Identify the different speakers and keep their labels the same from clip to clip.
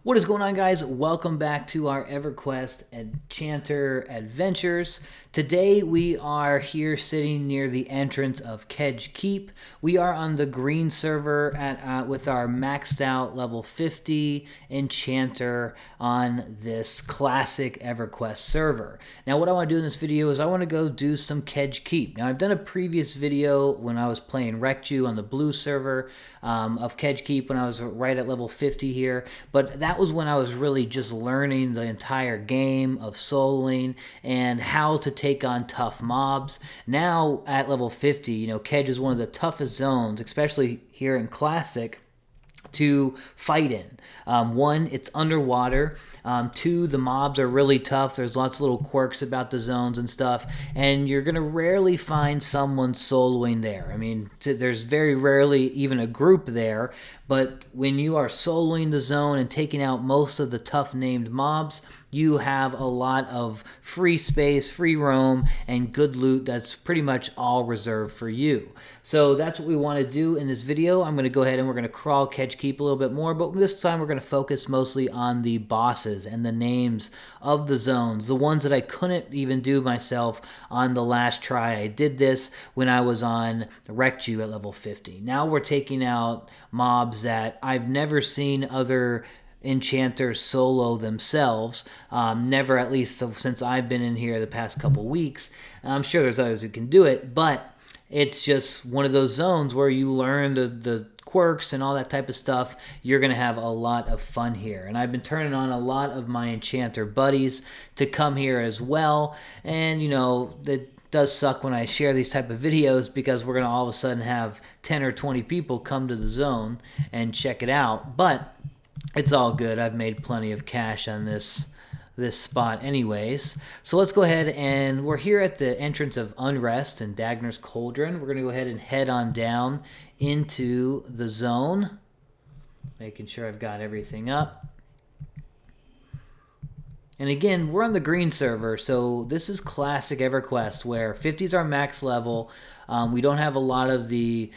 Speaker 1: What is going on, guys? Welcome back to our Everquest Enchanter adventures. Today we are here sitting near the entrance of Kedge Keep. We are on the green server with our maxed out level 50 Enchanter on this classic Everquest server. Now what I want to do in this video is I want to go do some Kedge Keep. Now I've done a previous video when I was playing Rectu on the blue server of Kedge Keep when I was right at level 50 here, but that was when I was really just learning the entire game of soloing and how to take on tough mobs. Now at level 50, you know, Kedge is one of the toughest zones, especially here in Classic, to fight in. One, it's underwater. Two, the mobs are really tough. There's lots of little quirks about the zones and stuff, and you're gonna rarely find someone soloing there. I mean, there's very rarely even a group there, but when you are soloing the zone and taking out most of the tough named mobs, you have a lot of free space, free roam, and good loot that's pretty much all reserved for you. So that's what we want to do in this video. I'm going to go ahead and we're going to crawl Kedge Keep a little bit more, but this time we're going to focus mostly on the bosses and the names of the zones, the ones that I couldn't even do myself on the last try. I did this when I was on Rectu at level 50. Now we're taking out mobs that I've never seen other enchanters solo themselves, never, at least since I've been in here the past couple weeks. I'm sure there's others who can do it, but it's just one of those zones where you learn the quirks and all that type of stuff. You're gonna have a lot of fun here, and I've been turning on a lot of my enchanter buddies to come here as well. And you know, it does suck when I share these type of videos because we're gonna all of a sudden have 10 or 20 people come to the zone and check it out, but it's all good. I've made plenty of cash on this spot anyways. So let's go ahead, and we're here at the entrance of Unrest and Dagner's Cauldron. We're going to go ahead and head on down into the zone, making sure I've got everything up. And again, we're on the green server, so this is classic EverQuest where 50 is our max level. We don't have a lot of the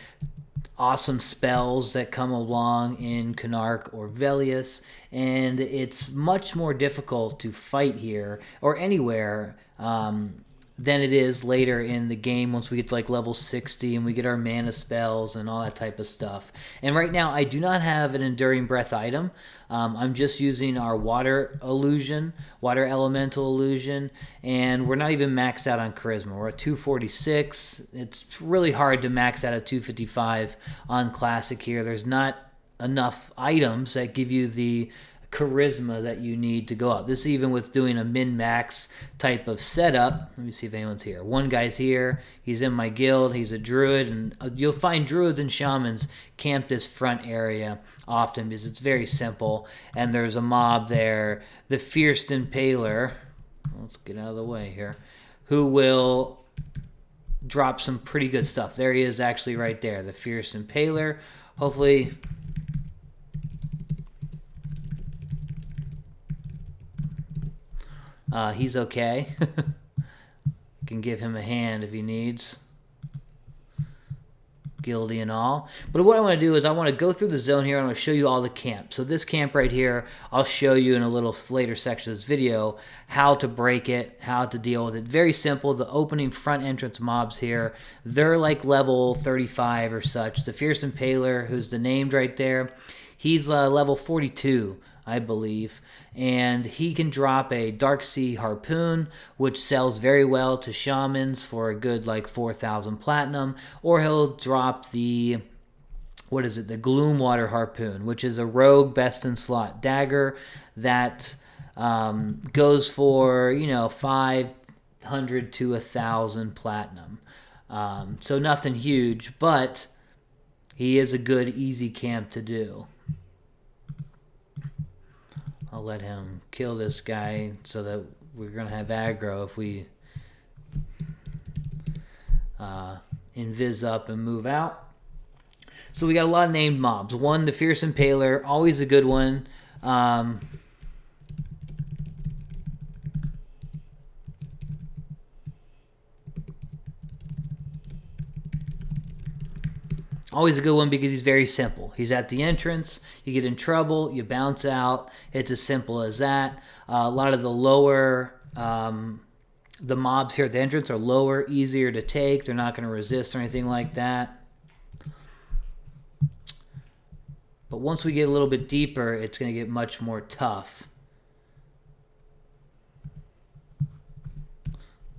Speaker 1: awesome spells that come along in Canark or Velius, and it's much more difficult to fight here or anywhere than it is later in the game once we get to like level 60 and we get our mana spells and all that type of stuff. And right now I do not have an Enduring Breath item. I'm just using our water illusion, water elemental illusion, and we're not even maxed out on charisma. We're at 246. It's really hard to max out at 255 on classic here. There's not enough items that give you the charisma that you need to go up. This is even with doing a min-max type of setup. Let me see if anyone's here. One guy's here. He's in my guild. He's a druid, and you'll find druids and shamans camp this front area often because it's very simple, and there's a mob there, the fierce Impaler. Let's get out of the way here, who will drop some pretty good stuff. There he is, actually right there, the fierce Impaler. Hopefully he's okay. Can give him a hand if he needs, guilty and all. But what I want to do is I want to go through the zone here. I'm going to show you all the camps. So this camp right here, I'll show you in a little later section of this video how to break it, how to deal with it. Very simple. The opening front entrance mobs here, they're like level 35 or such. The Fierce Impaler, who's the named right there, he's level 42, I believe, and he can drop a Dark Sea Harpoon, which sells very well to shamans for a good like 4,000 platinum, or he'll drop the, what is it, the Gloomwater Harpoon, which is a rogue best in slot dagger that goes for, you know, 500 to 1,000 platinum. So nothing huge, but he is a good easy camp to do. I'll let him kill this guy so that we're going to have aggro if we invis up and move out. So we got a lot of named mobs. One, the Fierce Impaler, always a good one. Always a good one because he's very simple. He's at the entrance. You get in trouble, you bounce out. It's as simple as that. A lot of the lower, the mobs here at the entrance are lower, easier to take. They're not going to resist or anything like that. But once we get a little bit deeper, it's going to get much more tough.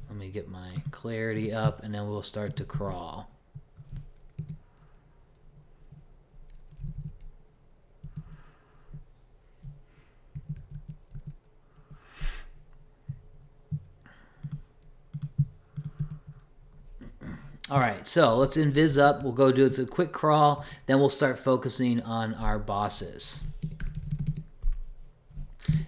Speaker 1: Let me get my clarity up, and then we'll start to crawl. All right, so let's invis up. We'll go do a quick crawl. Then we'll start focusing on our bosses.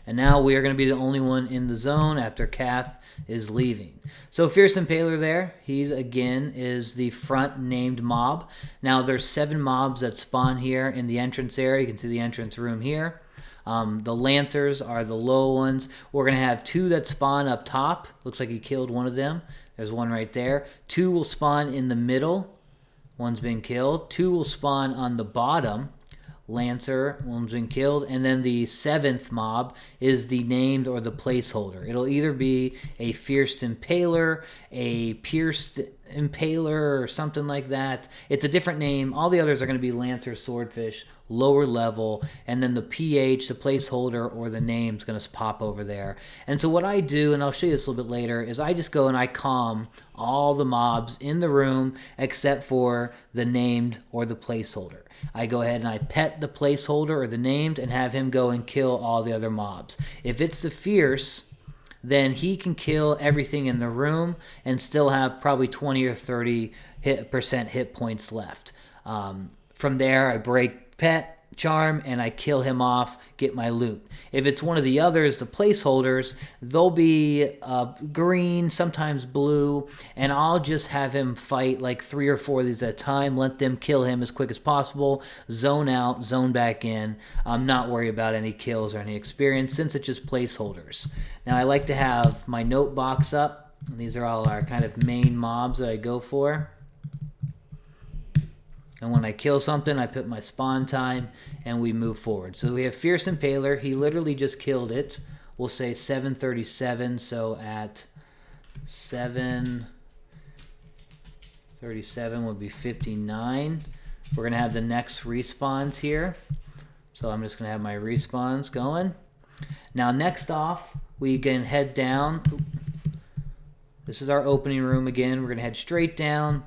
Speaker 1: And now we are going to be the only one in the zone after Kath is leaving. So Fierce Impaler there, he again is the front named mob. Now there's 7 mobs that spawn here in the entrance area. You can see the entrance room here. The Lancers are the low ones. We're going to have 2 that spawn up top. Looks like he killed one of them. There's one right there. 2 will spawn in the middle. One's been killed. 2 will spawn on the bottom. Lancer, one's been killed. And then the 7th mob is the named or the placeholder. It'll either be a Fierce Impaler, a Pierced Impaler, or something like that. It's a different name. All the others are going to be Lancer, Swordfish, lower level, and then the PH, the placeholder, or the name's going to pop over there. And so what I do, and I'll show you this a little bit later, is I just go and I calm all the mobs in the room except for the named or the placeholder. I go ahead and I pet the placeholder or the named and have him go and kill all the other mobs. If it's the Fierce, then he can kill everything in the room and still have probably 20 or 30% hit points left. From there, I break pet, charm, and I kill him off, get my loot. If it's one of the others, the placeholders, they'll be green, sometimes blue, and I'll just have him fight like 3 or 4 of these at a time, let them kill him as quick as possible, zone out, zone back in. I'm not worried about any kills or any experience since it's just placeholders. Now I like to have my note box up. And these are all our kind of main mobs that I go for. And when I kill something, I put my spawn time, and we move forward. So we have Fierce Impaler. He literally just killed it. We'll say 737. So at 737 would be 59. We're going to have the next respawns here. So I'm just going to have my respawns going. Now next off, we can head down. This is our opening room again. We're going to head straight down.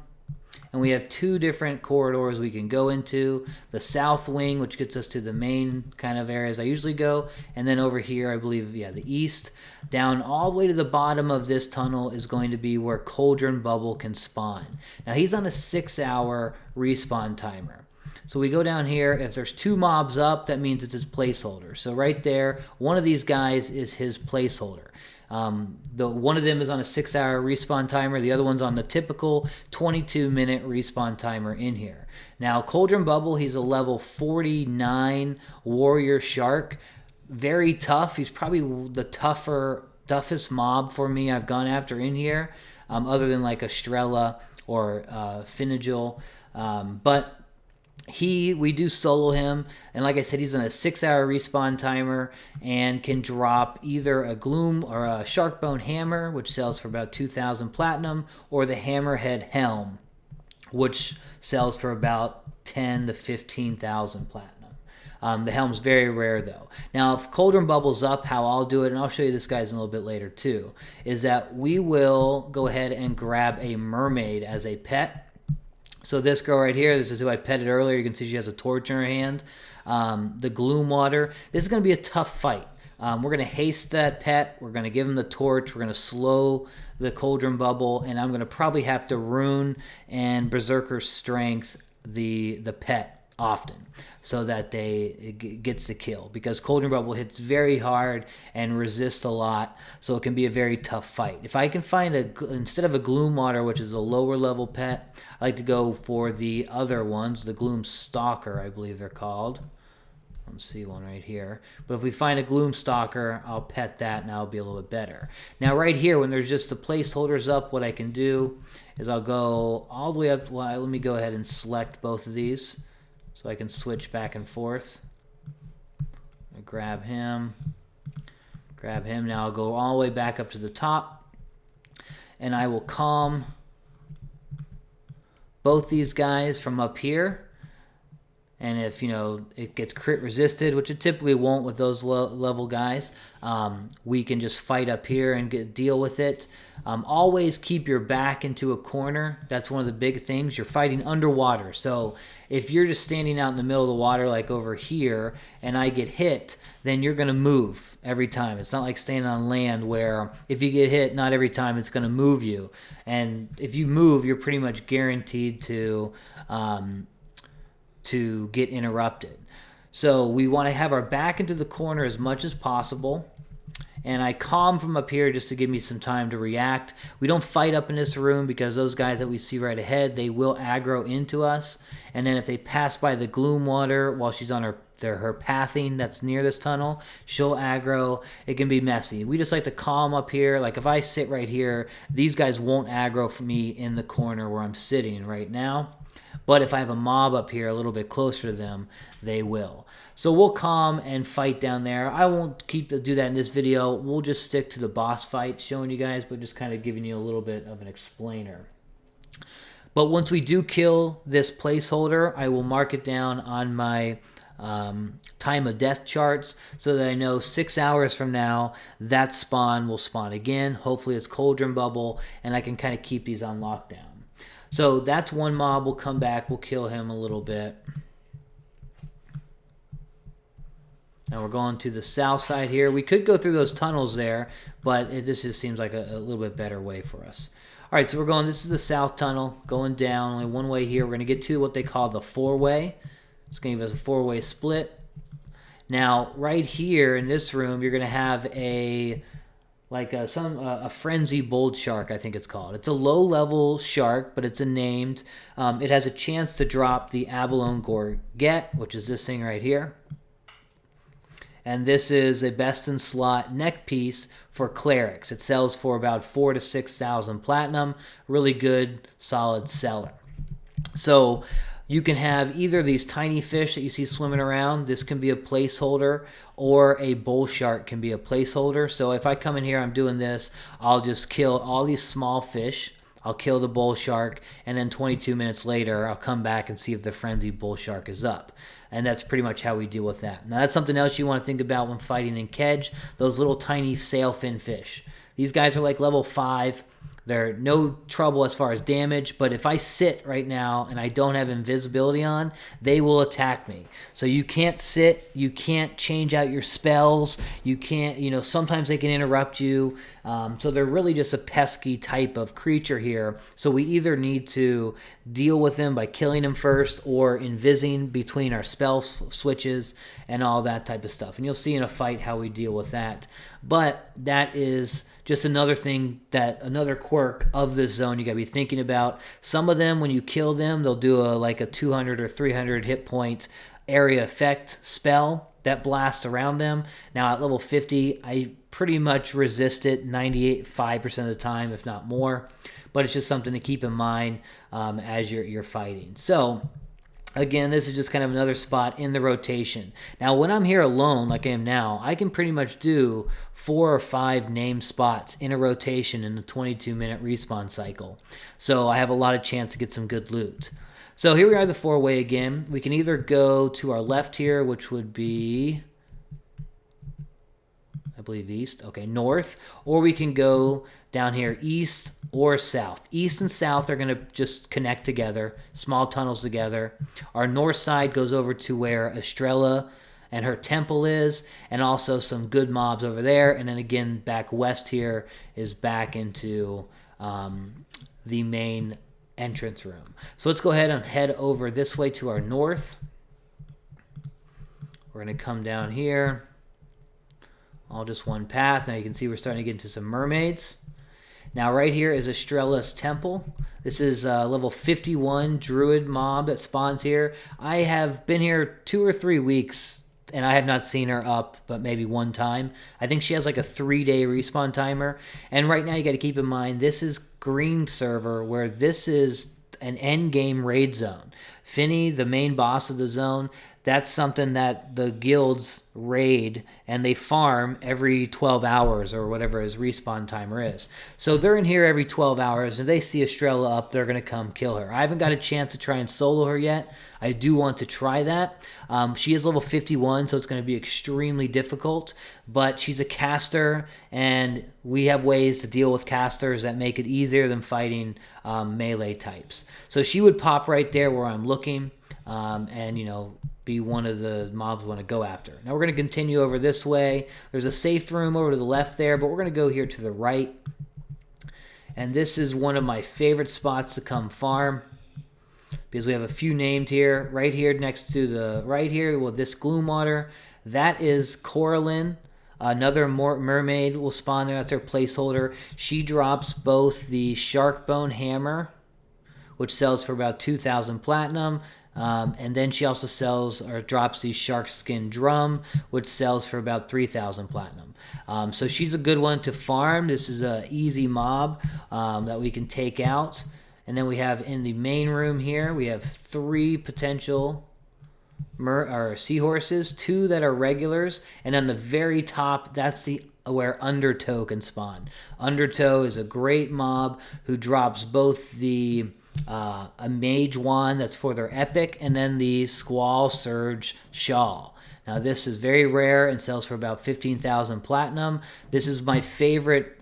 Speaker 1: And we have 2 different corridors we can go into. The south wing, which gets us to the main kind of areas I usually go. And then over here, I believe, yeah, the east. Down all the way to the bottom of this tunnel is going to be where Cauldron Bubble can spawn. Now, he's on a 6-hour respawn timer. So we go down here. If there's 2 mobs up, that means it's his placeholder. So right there, one of these guys is his placeholder. One of them is on a 6-hour respawn timer. The other one's on the typical 22-minute respawn timer in here. Now, Cauldron Bubble, he's a level 49 warrior shark. Very tough. He's probably the toughest mob for me I've gone after in here, other than like Estrella or Finagil. But we do solo him, and like I said, he's on a 6-hour respawn timer and can drop either a Gloom or a Sharkbone Hammer, which sells for about 2,000 platinum, or the Hammerhead Helm, which sells for about 10 to 15,000 platinum. The helm's very rare though. Now, if Cauldron Bubble's up, how I'll do it, and I'll show you this guys in a little bit later too, is that we will go ahead and grab a mermaid as a pet. So this girl right here, this is who I petted earlier. You can see she has a torch in her hand. The Gloomwater. This is going to be a tough fight. We're going to haste that pet. We're going to give him the torch. We're going to slow the Cauldron Bubble. And I'm going to probably have to rune and Berserker Strength the pet often so that it gets the kill, because Cauldron Bubble hits very hard and resists a lot, so it can be a very tough fight. If I can find instead of a Gloomwater, which is a lower level pet, I like to go for the other ones, the Gloom Stalker, I believe they're called. don't see one right here. But if we find a Gloomstalker, I'll pet that and that'll be a little bit better. Now right here, when there's just the placeholders up, what I can do is I'll go all the way up. Well, let me go ahead and select both of these so I can switch back and forth. I grab him. Now I'll go all the way back up to the top. And I will calm both these guys from up here. And if, you know, it gets crit resisted, which it typically won't with those level guys, we can just fight up here and deal with it. Always keep your back into a corner. That's one of the big things. You're fighting underwater. So if you're just standing out in the middle of the water like over here and I get hit, then you're going to move every time. It's not like staying on land where if you get hit, not every time it's going to move you. And if you move, you're pretty much guaranteed to get interrupted. So we want to have our back into the corner as much as possible. And I calm from up here just to give me some time to react. We don't fight up in this room because those guys that we see right ahead, they will aggro into us. And then if they pass by the Gloomwater while she's on her pathing that's near this tunnel, she'll aggro. It can be messy. We just like to calm up here. Like if I sit right here, these guys won't aggro for me in the corner where I'm sitting right now. But if I have a mob up here a little bit closer to them, they will. So we'll calm and fight down there. I won't do that in this video. We'll just stick to the boss fight showing you guys, but just kind of giving you a little bit of an explainer. But once we do kill this placeholder, I will mark it down on my time of death charts so that I know 6 hours from now that spawn will spawn again. Hopefully it's Cauldron Bubble, and I can kind of keep these on lockdown. So that's one mob. We'll come back. We'll kill him a little bit. Now we're going to the south side here. We could go through those tunnels there, but this just seems like a little bit better way for us. All right, so we're going, this is the south tunnel, going down, only one way here. We're going to get to what they call the four-way. It's going to give us a four-way split. Now, right here in this room, you're going to have a Frenzied Bold Shark, I think it's called. It's a low-level shark, but it's a named. It has a chance to drop the Abalone Gorget, which is this thing right here. And this is a best-in-slot neck piece for clerics. It sells for about 4,000 to 6,000 platinum. Really good, solid seller. So you can have either these tiny fish that you see swimming around. This can be a placeholder, or a bull shark can be a placeholder. So if I come in here, I'm doing this, I'll just kill all these small fish. I'll kill the bull shark, and then 22 minutes later, I'll come back and see if the frenzied bull shark is up. And that's pretty much how we deal with that. Now, that's something else you want to think about when fighting in Kedge, those little tiny sailfin fish. These guys are like level 5. They're no trouble as far as damage, but if I sit right now and I don't have invisibility on, they will attack me. So you can't sit, you can't change out your spells, you can't, sometimes they can interrupt you. So they're really just a pesky type of creature here. So we either need to deal with them by killing them first or invising between our spell switches and all that type of stuff. And you'll see in a fight how we deal with that. But that is just another thing, another quirk of this zone you got to be thinking about. Some of them, when you kill them, they'll do a 200 or 300 hit point area effect spell that blasts around them. Now at level 50, I pretty much resist it 5% of the time, if not more. But it's just something to keep in mind as you're fighting. So again, this is just kind of another spot in the rotation. Now, when I'm here alone, like I am now, I can pretty much do 4 or 5 named spots in a rotation in a 22-minute respawn cycle. So I have a lot of chance to get some good loot. So here we are, the 4-way again. We can either go to our left here, which would be, I believe, east. Okay, north. Or we can go down here, east or south. East and south are going to just connect together, small tunnels together. Our north side goes over to where Estrella and her temple is, and also some good mobs over there. And then again, back west here is back into the main entrance room. So let's go ahead and head over this way to our north. We're going to come down here. All just one path. Now you can see we're starting to get into some mermaids. Now right here is Estrella's temple. This is level 51 druid mob that spawns here. I have been here 2 or 3 weeks and I have not seen her up, but maybe one time. I think she has like a 3-day respawn timer. And right now you got to keep in mind, this is green server where this is an end game raid zone. Finny, the main boss of the zone, that's something that the guilds raid and they farm every 12 hours or whatever his respawn timer is. So they're in here every 12 hours. If they see Estrella up, they're going to come kill her. I haven't got a chance to try and solo her yet. I do want to try that. She is level 51, so it's going to be extremely difficult, but she's a caster, and we have ways to deal with casters that make it easier than fighting melee types. So she would pop right there where I'm looking, and, you know, be one of the mobs we want to go after. Now we're going to continue over this way. There's a safe room over to the left there, but we're going to go here to the right. And this is one of my favorite spots to come farm, because we have a few named here. Right here next to the right here, well, this Gloomwater, that is Coralyn. Another mermaid will spawn there. That's her placeholder. She drops both the shark bone hammer, which sells for about 2,000 platinum. And then she also sells or drops the shark skin drum, which sells for about 3,000 platinum. So she's a good one to farm. This is an easy mob that we can take out. And then we have in the main room here, we have 3 potential seahorses, 2 that are regulars, and on the very top, that's where Undertow can spawn. Undertow is a great mob who drops both the a mage wand that's for their epic, and then the Squall Surge shawl. Now this is very rare and sells for about 15,000 platinum. This is my favorite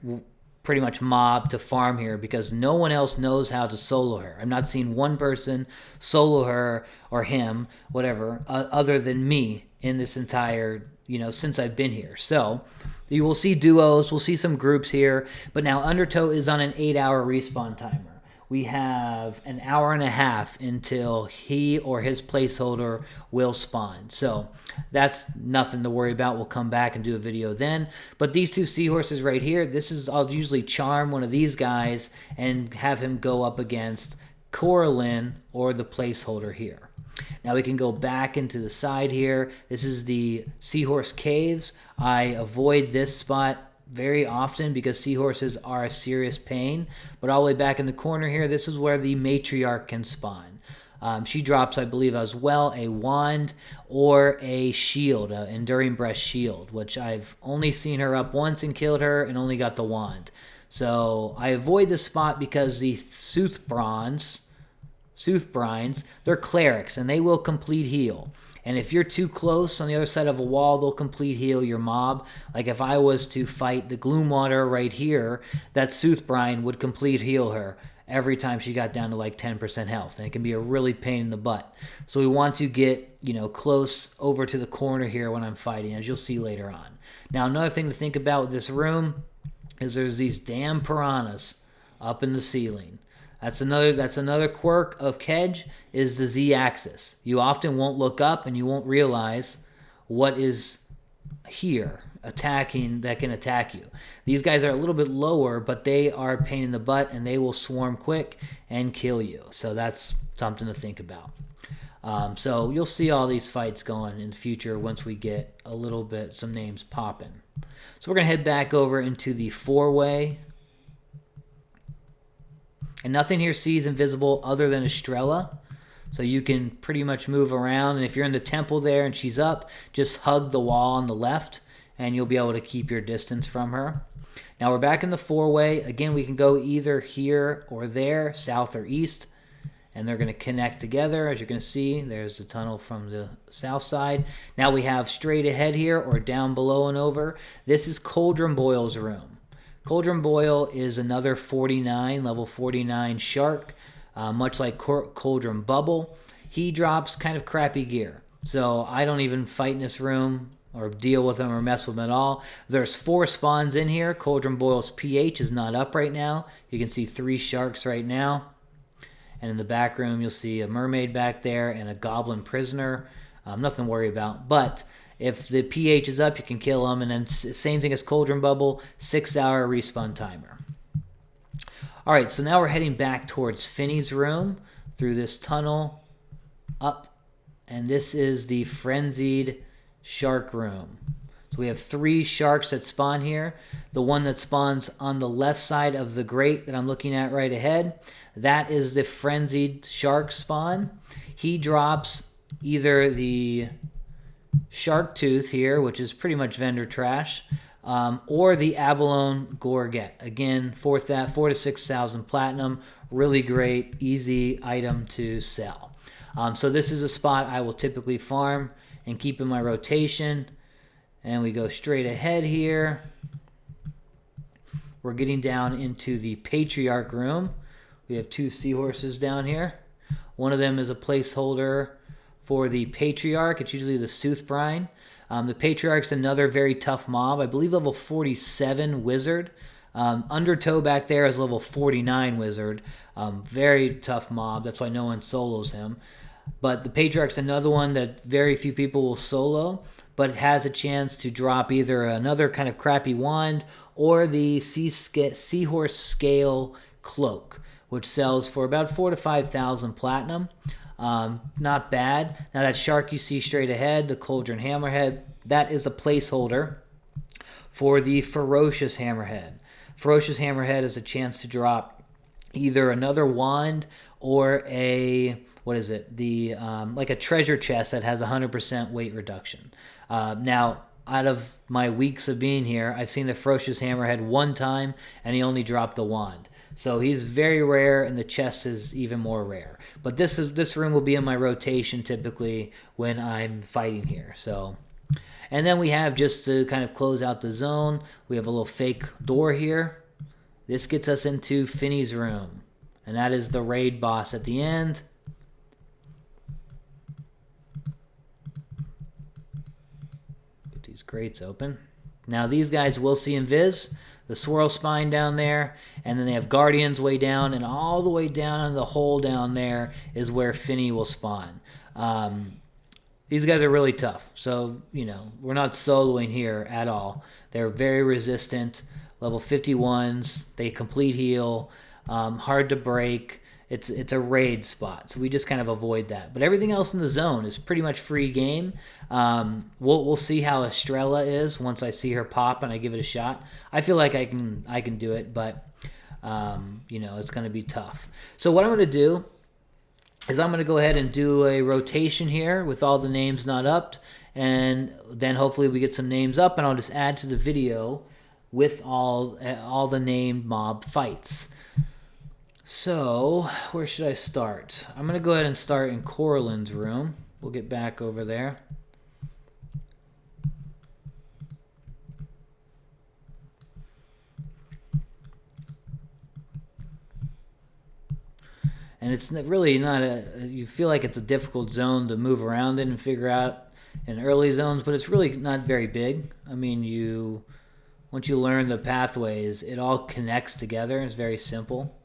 Speaker 1: pretty much mob to farm here because no one else knows how to solo her. I've not seen one person solo her or him, whatever, other than me in this entire, you know, since I've been here. So you will see duos, we'll see some groups here, but now Undertow is on an 8-hour respawn timer. We have an hour and a half until he or his placeholder will spawn. So that's nothing to worry about. We'll come back and do a video then. But these 2 seahorses right here, I'll usually charm one of these guys and have him go up against Coralyn or the placeholder here. Now we can go back into the side here. This is the Seahorse Caves. I avoid this spot very often because seahorses are a serious pain. But all the way back in the corner here, this is where the matriarch can spawn. She drops, I believe as well, a wand or a shield, an Enduring Breast shield, which I've only seen her up once and killed her and only got the wand. So I avoid this spot because the Soothbrines, they're clerics and they will complete heal. And if you're too close on the other side of a wall, they'll complete heal your mob. Like if I was to fight the Gloomwater right here, that Soothbrine would complete heal her every time she got down to like 10% health. And it can be a really pain in the butt. So we want to get, you know, close over to the corner here when I'm fighting, as you'll see later on. Now, another thing to think about with this room is there's these damn piranhas up in the ceiling. That's another quirk of Kedge is the Z-axis. You often won't look up and you won't realize what is here attacking that can attack you. These guys are a little bit lower, but they are a pain in the butt and they will swarm quick and kill you. So that's something to think about. So you'll see all these fights going in the future once we get a little bit, some names popping. So we're going to head back over into the 4-way. And nothing here sees invisible other than Estrella. So you can pretty much move around. And if you're in the temple there and she's up, just hug the wall on the left and you'll be able to keep your distance from her. Now we're back in the 4-way. Again, we can go either here or there, south or east. And they're going to connect together. As you're going to see, there's the tunnel from the south side. Now we have straight ahead here or down below and over. This is CauldronBoil's room. CauldronBoil is another 49, level 49 shark, much like CauldronBubble. He drops kind of crappy gear. So I don't even fight in this room or deal with him or mess with him at all. There's 4 spawns in here. CauldronBoil's pH is not up right now. You can see 3 sharks right now. And in the back room, you'll see a mermaid back there and a goblin prisoner. Nothing to worry about. But if the pH is up, you can kill them. And then same thing as CauldronBubble, 6-hour respawn timer. All right, so now we're heading back towards Finny's room through this tunnel up. And this is the Frenzied shark room. So we have 3 sharks that spawn here. The one that spawns on the left side of the grate that I'm looking at right ahead, that is the Frenzied shark spawn. He drops either the shark tooth here, which is pretty much vendor trash, or the abalone gorget. Again, 4 to 6,000 platinum. Really great, easy item to sell. So this is a spot I will typically farm and keep in my rotation. And we go straight ahead here. We're getting down into the Patriarch room. We have 2 seahorses down here. One of them is a placeholder for the Patriarch. It's usually the Soothbrine. The Patriarch's another very tough mob. I believe level 47 wizard. Undertow back there is level 49 wizard. Very tough mob. That's why no one solos him. But the Patriarch's another one that very few people will solo, but it has a chance to drop either another kind of crappy wand or the Seahorse Scale Cloak, which sells for about 4,000 to 5,000 platinum. Not bad. Now that shark you see straight ahead, the Cauldron Hammerhead, that is a placeholder for the Ferocious Hammerhead. Ferocious Hammerhead is a chance to drop either another wand or a, what is it? The like a treasure chest that has 100% weight reduction. Now, out of my weeks of being here, I've seen the Ferocious Hammerhead 1 time, and he only dropped the wand. So he's very rare, and the chest is even more rare. But this room will be in my rotation typically when I'm fighting here. So, and then we have, just to kind of close out the zone, we have a little fake door here. This gets us into Finny's room, and that is the raid boss at the end. Get these grates open. Now these guys will see invis. The swirl spine down there, and then they have guardians way down, and all the way down in the hole down there is where Finny will spawn. These guys are really tough, so we're not soloing here at all. They're very resistant, level 51s. They complete heal, hard to break. It's a raid spot, so we just kind of avoid that. But everything else in the zone is pretty much free game. We'll see how Estrella is once I see her pop and I give it a shot. I feel like I can do it, but it's going to be tough. So what I'm going to do is I'm going to go ahead and do a rotation here with all the names not upped, and then hopefully we get some names up, and I'll just add to the video with all the named mob fights. So, where should I start? I'm going to go ahead and start in Coralyn's room. We'll get back over there. And it's really not you feel like it's a difficult zone to move around in and figure out in early zones, but it's really not very big. I mean, once you learn the pathways, it all connects together. It's very simple.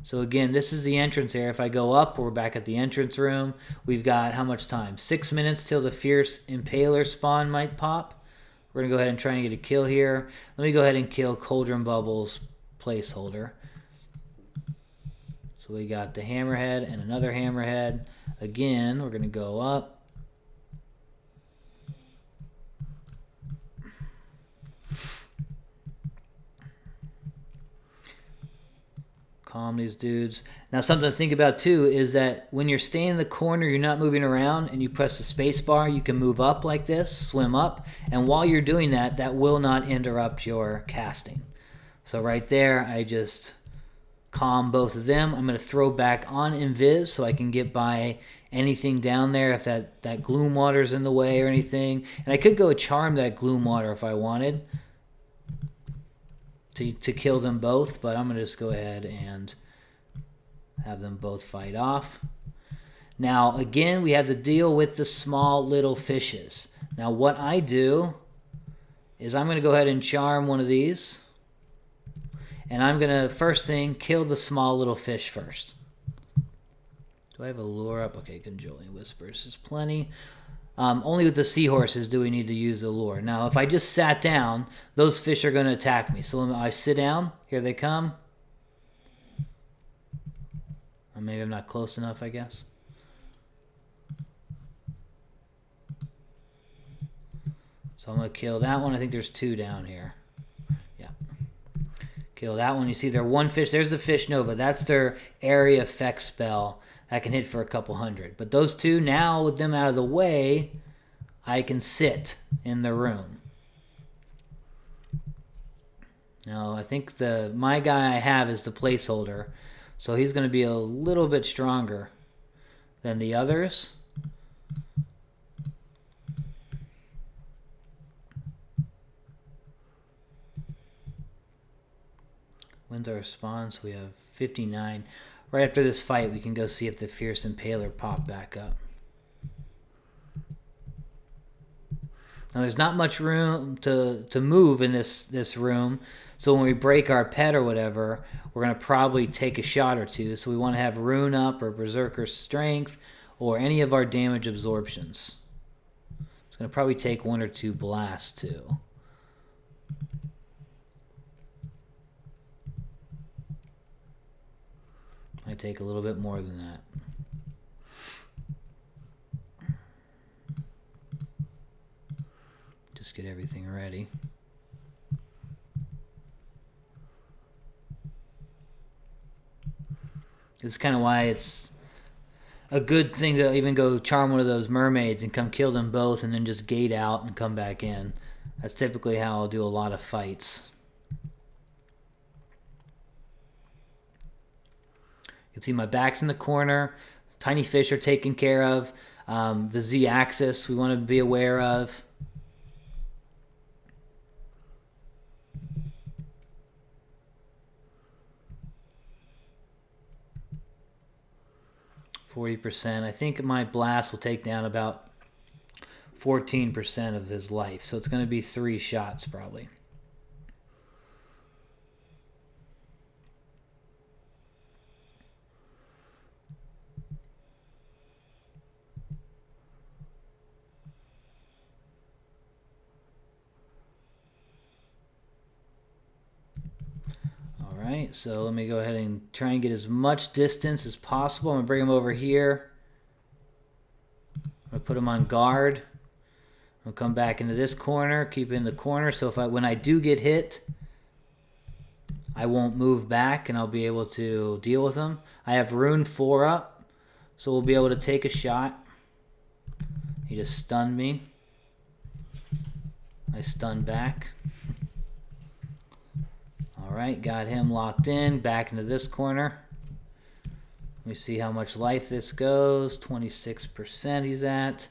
Speaker 1: So again, this is the entrance area. If I go up, we're back at the entrance room. We've got how much time? 6 minutes till the fierce Impaler spawn might pop. We're going to go ahead and try and get a kill here. Let me go ahead and kill Cauldron Bubble's placeholder. So we got the Hammerhead and another Hammerhead. Again, we're going to go up. Calm these dudes. Now something to think about too is that when you're staying in the corner, you're not moving around, and you press the space bar, you can move up like this, swim up, and while you're doing that, that will not interrupt your casting. So right there, I just calm both of them. I'm going to throw back on invis so I can get by anything down there if that Gloomwater's in the way or anything. And I could go charm that Gloomwater if I wanted to kill them both, but I'm going to just go ahead and have them both fight off. Now, again, we have to deal with the small little fishes. Now, what I do is I'm going to go ahead and charm one of these, and I'm going to, first thing, kill the small little fish first. Do I have a lure up? Okay, Cajoling Whispers is plenty. Only with the seahorses do we need to use the lure. Now, if I just sat down, those fish are going to attack me. So I sit down. Here they come. Or maybe I'm not close enough, I guess. So I'm going to kill that one. I think there's 2 down here. Yeah. Kill that one. You see their 1 fish. There's the Fish Nova. That's their area effect spell. That can hit for a couple hundred. But those 2, now with them out of the way, I can sit in the room. Now, I think my guy I have is the placeholder. So he's going to be a little bit stronger than the others. When's our response? We have 59. Right after this fight, we can go see if the Fierce Impaler pop back up. Now, there's not much room to move in this room. So when we break our pet or whatever, we're going to probably take a shot or 2. So we want to have Rune up or Berserker Strength or any of our damage absorptions. It's going to probably take 1 or 2 blasts too. Might take a little bit more than that. Just get everything ready. This is kind of why it's a good thing to even go charm one of those mermaids and come kill them both and then just gate out and come back in. That's typically how I'll do a lot of fights. You can see my back's in the corner. Tiny fish are taken care of. The Z-axis we want to be aware of. %. I think my blast will take down about 14% of his life. So it's going to be 3 shots probably. Alright, so let me go ahead and try and get as much distance as possible. I'm going to bring him over here. I'm going to put him on guard. I'll come back into this corner, keep it in the corner, so when I do get hit, I won't move back and I'll be able to deal with him. I have Rune 4 up, so we'll be able to take a shot. He just stunned me. I stunned back. Alright, got him locked in, back into this corner. Let me see how much life this goes. 26% he's at.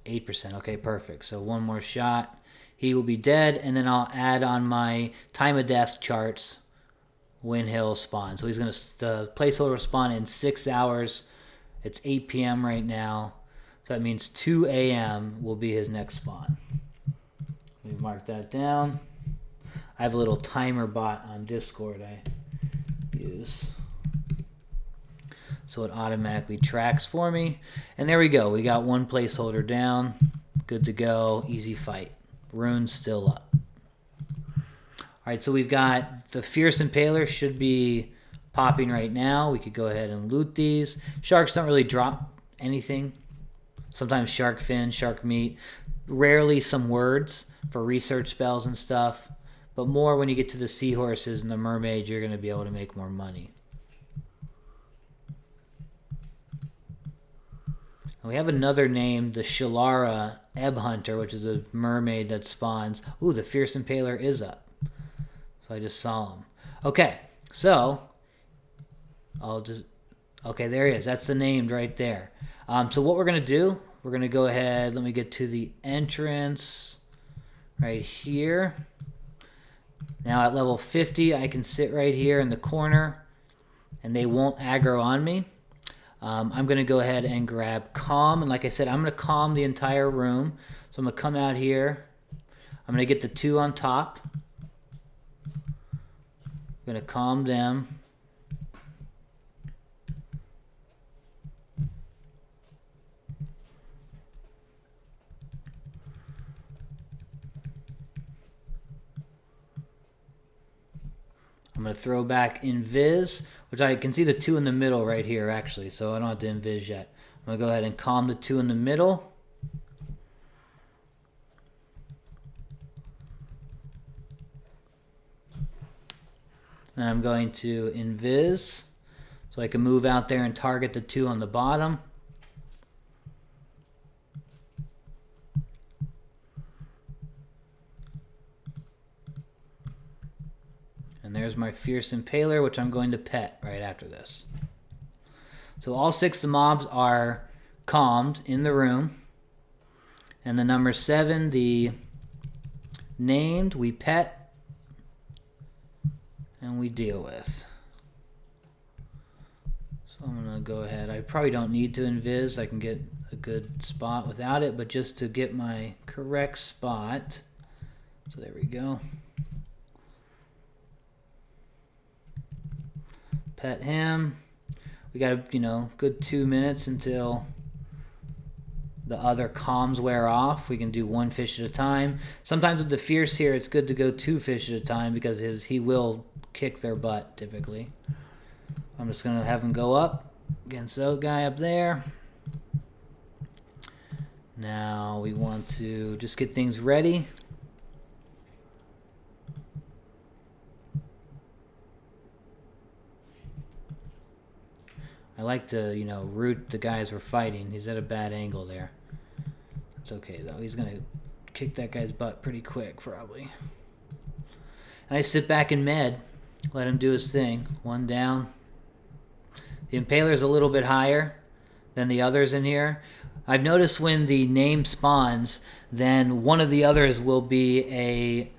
Speaker 1: 8%, okay, perfect. So 1 more shot. He will be dead, and then I'll add on my time of death charts when he'll spawn. So he's going to, the placeholder will spawn in 6 hours. It's 8 p.m. right now. So that means 2 a.m. will be his next spawn. Let me mark that down. I have a little timer bot on Discord I use. So it automatically tracks for me. And there we go. We got 1 placeholder down. Good to go. Easy fight. Rune's still up. Alright, so we've got the Fierce Impaler should be popping right now. We could go ahead and loot these. Sharks don't really drop anything. Sometimes shark fin, shark meat. Rarely some words for research spells and stuff. But more when you get to the seahorses and the mermaids, you're going to be able to make more money. And we have another name, the Shilara Ebb Hunter, which is a mermaid that spawns. Ooh, the Fierce Impaler is up. So I just saw him. Okay, so okay, there he is. That's the name right there. So what we're going to do, we're going to go ahead, let me get to the entrance right here. Now at level 50, I can sit right here in the corner, and they won't aggro on me. I'm going to go ahead and grab Calm, and like I said, I'm going to calm the entire room. So I'm going to come out here. I'm going to get the 2 on top. I'm going to calm them. I'm going to throw back Invis, which I can see the 2 in the middle right here, actually, so I don't have to Invis yet. I'm going to go ahead and calm the 2 in the middle. And I'm going to invis, so I can move out there and target the 2 on the bottom. And there's my Fierce Impaler, which I'm going to pet right after this. So all 6 of the mobs are calmed in the room. And the number 7, the named, we pet and we deal with. So I'm going to go ahead. I probably don't need to invis. I can get a good spot without it, but just to get my correct spot. So there we go. Pet him. We got a good 2 minutes until the other calms wear off. We can do 1 fish at a time. Sometimes with the Fierce here, it's good to go 2 fish at a time because he will kick their butt typically. I'm just gonna have him go up against that guy up there. Now we want to just get things ready. I like to, root the guys we're fighting. He's at a bad angle there. It's okay, though. He's going to kick that guy's butt pretty quick, probably. And I sit back and med. Let him do his thing. 1 down. The Impaler's a little bit higher than the others in here. I've noticed when the name spawns, then one of the others will be a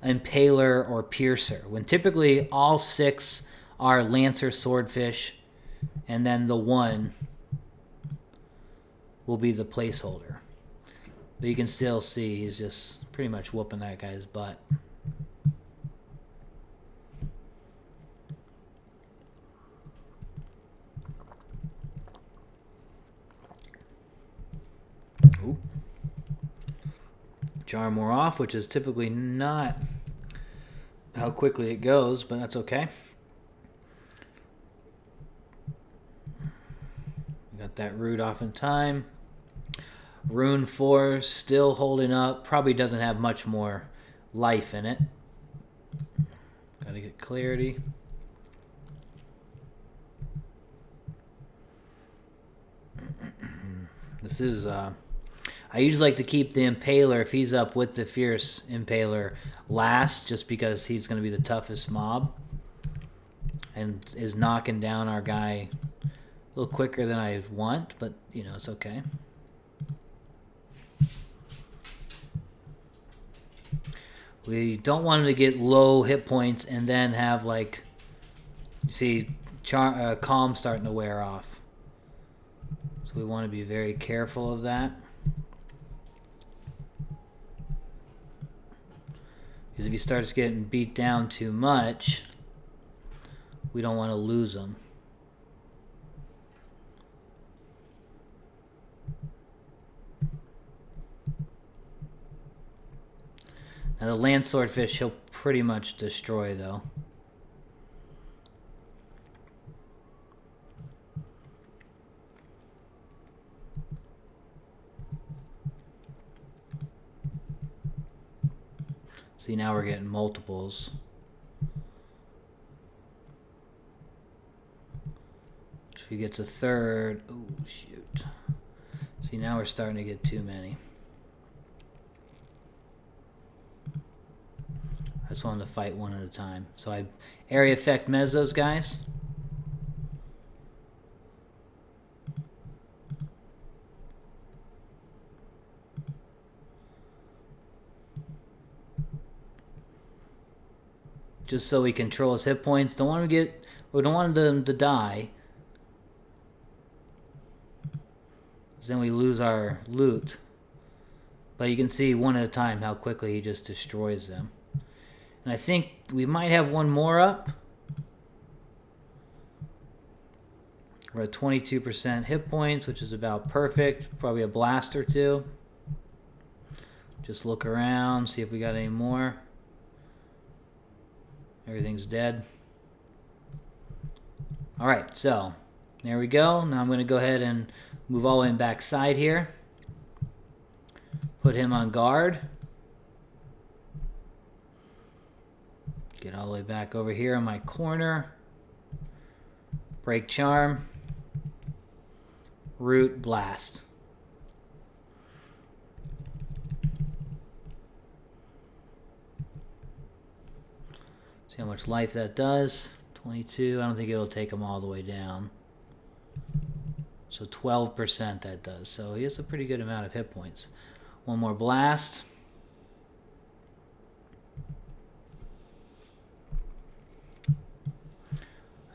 Speaker 1: Impaler or Piercer. When typically all 6 are Lancer, Swordfish, and then the 1 will be the placeholder. But you can still see he's just pretty much whooping that guy's butt. Ooh. Jar more off, which is typically not how quickly it goes, but that's okay. Got that root off in time. Rune 4 still holding up. Probably doesn't have much more life in it. Gotta get clarity. This is I usually like to keep the Impaler, if he's up with the Fierce Impaler, last, just because he's going to be the toughest mob and is knocking down our guy a little quicker than I want, but it's okay. We don't want him to get low hit points and then have, like, you see calm starting to wear off. So we want to be very careful of that. Because if he starts getting beat down too much, we don't want to lose him. Now the land swordfish he'll pretty much destroy, though. See, now we're getting multiples. If he gets a third, oh shoot. See, now we're starting to get too many. I just wanted to fight one at a time. So I area effect mez those guys. Just so we control his hit points. We don't want them to die. Because then we lose our loot. But you can see one at a time how quickly he just destroys them. And I think we might have one more up. We're at 22% hit points, which is about perfect. Probably a blast or two. Just look around, see if we got any more. Everything's dead. Alright, so there we go. Now I'm going to go ahead and move all the way back side here. Put him on guard. Get all the way back over here in my corner. Break Charm. Root, Blast. See how much life that does. 22. I don't think it'll take him all the way down. So 12% that does. So he has a pretty good amount of hit points. One more Blast.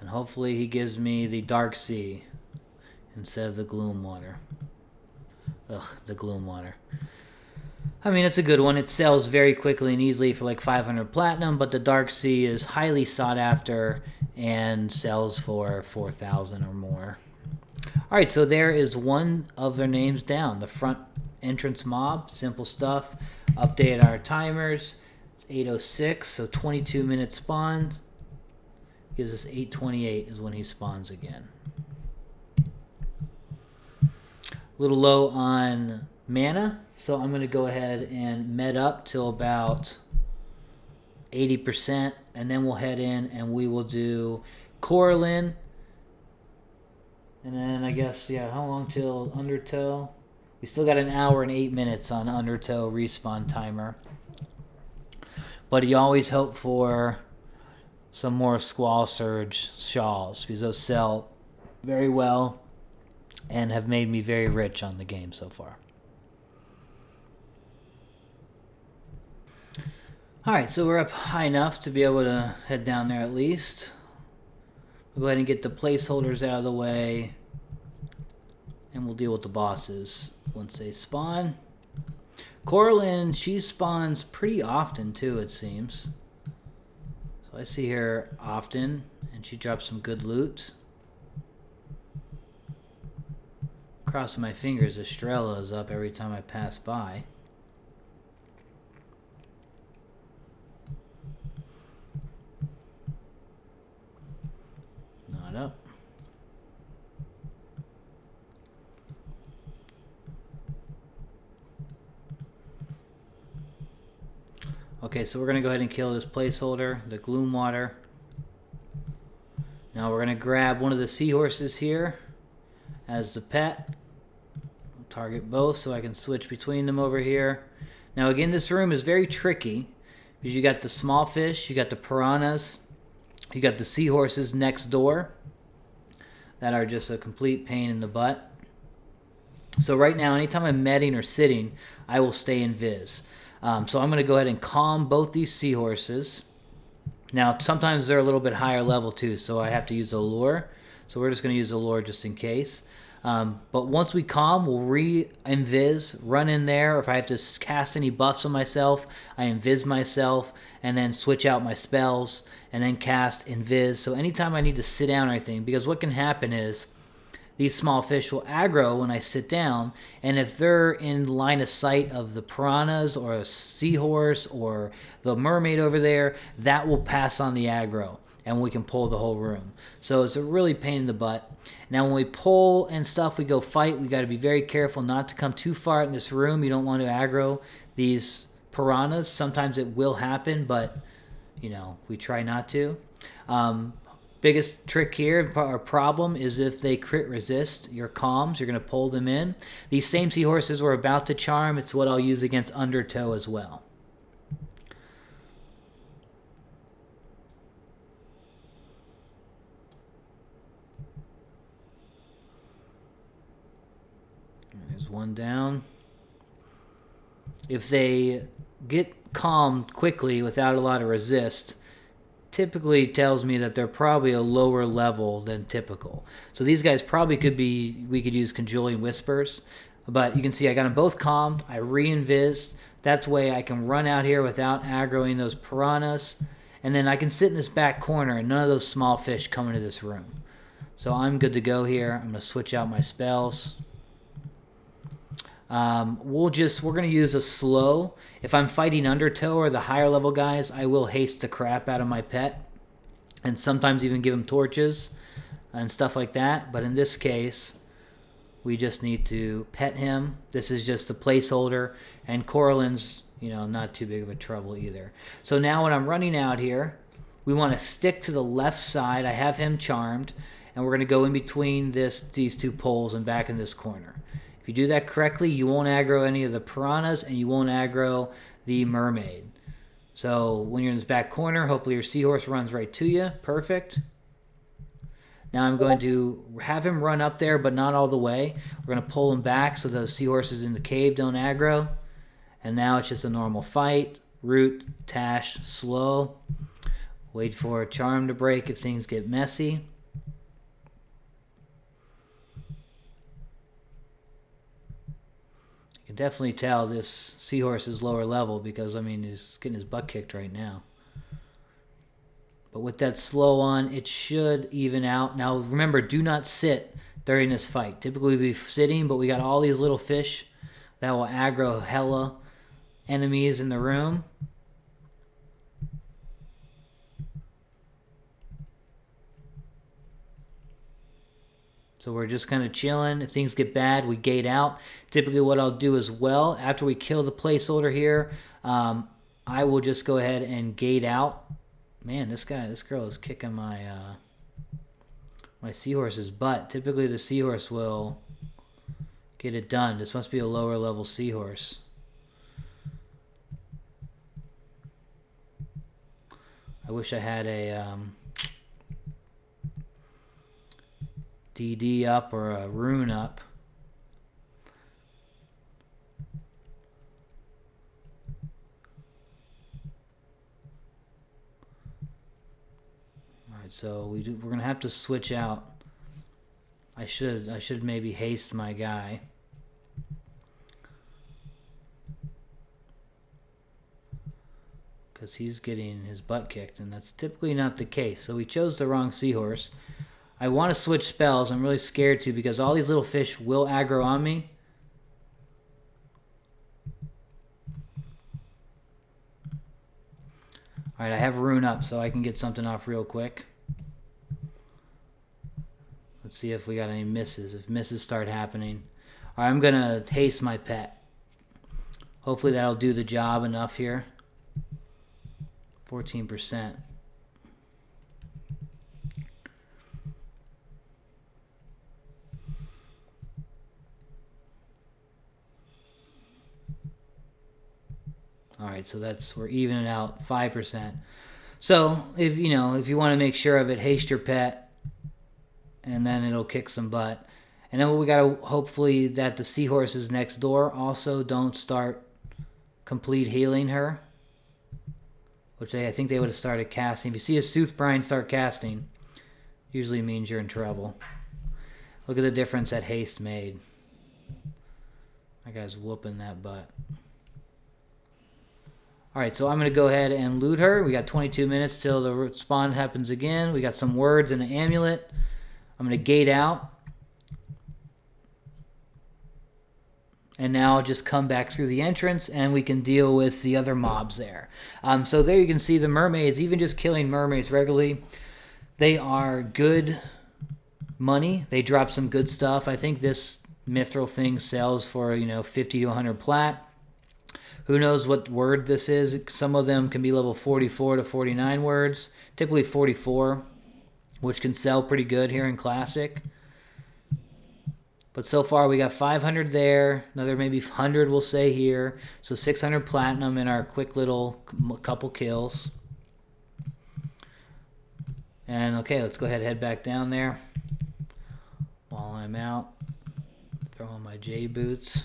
Speaker 1: And hopefully he gives me the Dark Sea instead of the Gloomwater. Ugh, the Gloomwater. I mean, it's a good one. It sells very quickly and easily for like 500 platinum, but the Dark Sea is highly sought after and sells for 4,000 or more. All right, so there is one of their names down. The front entrance mob, simple stuff. Update our timers. It's 8:06, so 22-minute spawns. Gives us 8:28 is when he spawns again. A little low on mana, so I'm going to go ahead and med up till about 80%, and then we'll head in and we will do Coralyn. And then I guess, yeah, how long till Undertow? We still got an hour and 8 minutes on Undertow respawn timer. But you always hope for some more Squall Surge shawls, because those sell very well and have made me very rich on the game so far. Alright, so we're up high enough to be able to head down there at least. We'll go ahead and get the placeholders out of the way, and we'll deal with the bosses once they spawn. Coralyn, she spawns pretty often too, it seems. So I see her often, and she drops some good loot. Crossing my fingers, Estrella is up every time I pass by. Not up. Okay, so we're going to go ahead and kill this placeholder, the Gloomwater. Now we're going to grab one of the seahorses here as the pet. We'll target both so I can switch between them over here. Now again, this room is very tricky because you got the small fish, you got the piranhas, you got the seahorses next door that are just a complete pain in the butt. So right now, anytime I'm medding or sitting, I will stay in Viz. So I'm going to go ahead and calm both these seahorses. Now, sometimes they're a little bit higher level too, so I have to use a lure. So we're just going to use a lure just in case. But once we calm, we'll re-invis, run in there. Or if I have to cast any buffs on myself, I invis myself, and then switch out my spells, and then cast invis. So anytime I need to sit down or anything, because what can happen is these small fish will aggro when I sit down, and if they're in line of sight of the piranhas or a seahorse or the mermaid over there, that will pass on the aggro, and we can pull the whole room. So it's a really pain in the butt. Now when we pull and stuff, we go fight, we got to be very careful not to come too far in this room. You don't want to aggro these piranhas. Sometimes it will happen, but you know, we try not to. Biggest trick here, or problem, is if they crit resist your calms, you're going to pull them in. These same seahorses we're about to charm, it's what I'll use against Undertow as well. There's one down. If they get calmed quickly without a lot of resist, typically tells me that they're probably a lower level than typical. So these guys probably could be, we could use Conjuring Whispers, but you can see I got them both calmed. I re-invis. That's way I can run out here without aggroing those piranhas, and then I can sit in this back corner and none of those small fish come into this room. So I'm good to go here. I'm going to switch out my spells. We're going to use a slow. If I'm fighting Undertow or the higher level guys, I will haste the crap out of my pet and sometimes even give him torches and stuff like that. But in this case, we just need to pet him. This is just a placeholder, and Coralyn's, you know, not too big of a trouble either. So now when I'm running out here, We want to stick to the left side. I have him charmed, and we're going to go in between these two poles and back in this corner. If you do that correctly, you won't aggro any of the piranhas, and you won't aggro the mermaid. So when you're in this back corner, hopefully your seahorse runs right to you. Perfect. Now I'm going to have him run up there, but not all the way. We're going to pull him back so those seahorses in the cave don't aggro. And now it's just a normal fight. Root, Tash, slow. Wait for a charm to break if things get messy. You can definitely tell this seahorse is lower level because, I mean, he's getting his butt kicked right now. But with that slow on, it should even out. Now, remember, do not sit during this fight. Typically, we'd be sitting, but we got all these little fish that will aggro hella enemies in the room. So we're just kind of chilling. If things get bad, we gate out. Typically what I'll do as well, after we kill the placeholder here, I will just go ahead and gate out. Man, this girl is kicking my my seahorse's butt. Typically the seahorse will get it done. This must be a lower level seahorse. I wish I had a DD up or a rune up. Alright, so we're gonna have to switch out. I should maybe haste my guy. Because he's getting his butt kicked, and that's typically not the case. So we chose the wrong seahorse. I want to switch spells. I'm really scared to because all these little fish will aggro on me. Alright, I have rune up so I can get something off real quick. Let's see if we got any misses. If misses start happening. Alright, I'm going to haste my pet. Hopefully that'll do the job enough here. 14%. Alright, so we're evening out 5%. So if you want to make sure of it, haste your pet, and then it'll kick some butt. And then we gotta hopefully that the seahorses next door also don't start complete healing her, which I think they would have started casting. If you see a Soothbrine start casting, usually means you're in trouble. Look at the difference that haste made. That guy's whooping that butt. Alright, so I'm going to go ahead and loot her. We got 22 minutes till the spawn happens again. We got some words and an amulet. I'm going to gate out. And now I'll just come back through the entrance and we can deal with the other mobs there. So there you can see the mermaids, even just killing mermaids regularly, they are good money. They drop some good stuff. I think this mithril thing sells for, 50 to 100 plat. Who knows what word this is? Some of them can be level 44 to 49 words. Typically 44, which can sell pretty good here in Classic. But so far we got 500 there. Another maybe 100 we'll say here. So 600 platinum in our quick little couple kills. And okay, let's go ahead and head back down there. While I'm out, throw on my J boots.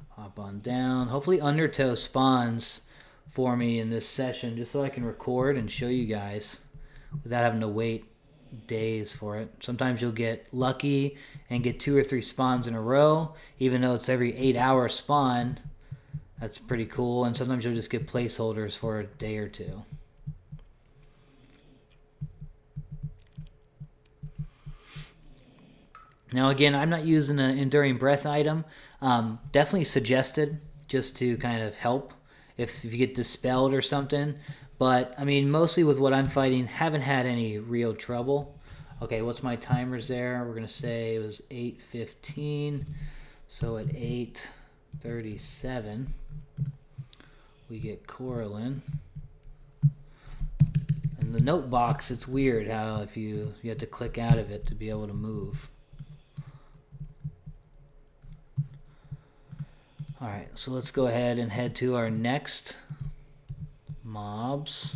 Speaker 1: Hop on down. Hopefully Undertow spawns for me in this session just so I can record and show you guys without having to wait days for it. Sometimes you'll get lucky and get 2 or 3 spawns in a row, even though it's every 8-hour spawn. That's pretty cool. And sometimes you'll just get placeholders for a day or two. Now again, I'm not using an Enduring Breath item. Definitely suggested just to kind of help if you get dispelled or something. But, I mean, mostly with what I'm fighting, haven't had any real trouble. Okay, what's my timers there? We're going to say it was 8:15. So at 8, 37. We get Coralyn. And the note box, it's weird how if you have to click out of it to be able to move. Alright, so let's go ahead and head to our next mobs.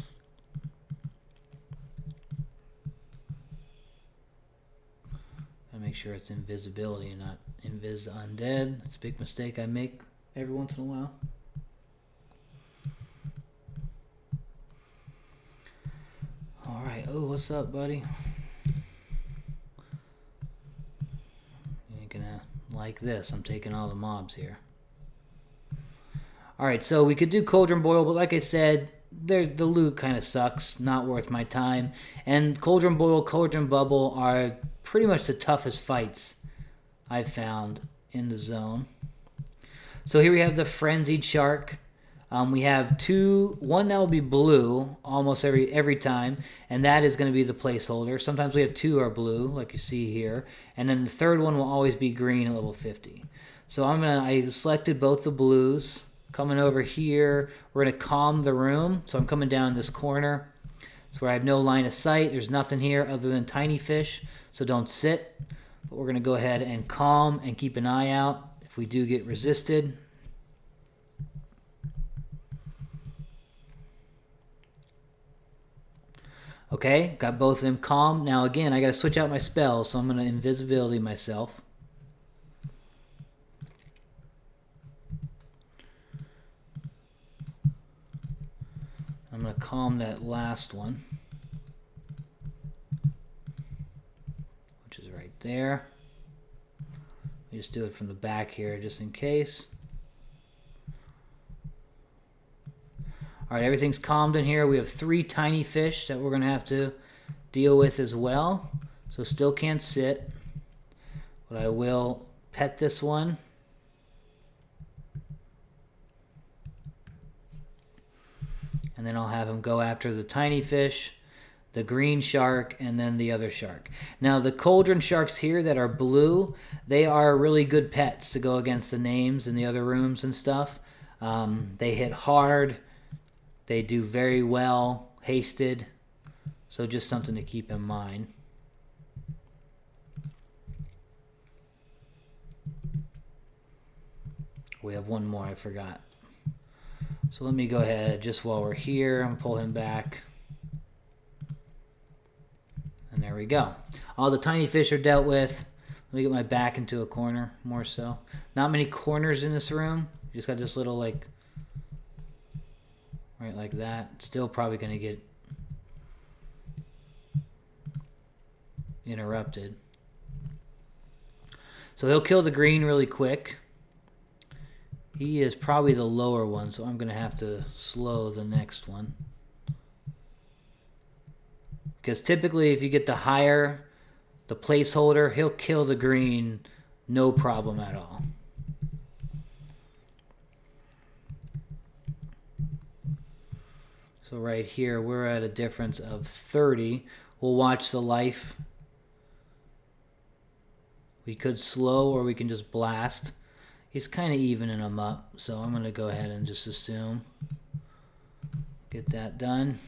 Speaker 1: Gotta make sure it's invisibility and not invis undead. It's a big mistake I make every once in a while. Alright, oh, what's up, buddy? You ain't gonna like this. I'm taking all the mobs here. Alright, so we could do CauldronBoil, but like I said, the loot kind of sucks. Not worth my time. And CauldronBoil, CauldronBubble are pretty much the toughest fights I've found in the zone. So here we have the Frenzied Shark. We have one that will be blue almost every time, and that is going to be the placeholder. Sometimes we have two are blue, like you see here, and then the third one will always be green at level 50. So I selected both the blues. Coming over here, we're going to calm the room. So I'm coming down this corner. It's where I have no line of sight. There's nothing here other than tiny fish, so don't sit. But we're going to go ahead and calm and keep an eye out if we do get resisted. Okay, got both of them calm. Now again, I got to switch out my spells, so I'm going to invisibility myself. I'm going to calm that last one, which is right there. We just do it from the back here just in case. Alright, everything's calmed in here. We have 3 tiny fish that we're going to have to deal with as well. So still can't sit. But I will pet this one. And then I'll have him go after the tiny fish, the green shark, and then the other shark. Now the cauldron sharks here that are blue, they are really good pets to go against the names in the other rooms and stuff. They hit hard. They do very well, hasted, so just something to keep in mind. We have one more, I forgot. So let me go ahead, just while we're here, I'm going to pull him back. And there we go. All the tiny fish are dealt with. Let me get my back into a corner, more so. Not many corners in this room. You just got this little, like, right like that. Still probably going to get interrupted. So he'll kill the green really quick. He is probably the lower one, so I'm going to have to slow the next one. Because typically if you get the higher, the placeholder, he'll kill the green no problem at all. So right here, we're at a difference of 30. We'll watch the life. We could slow or we can just blast. He's kind of evening them up, so I'm going to go ahead and just assume. Get that done.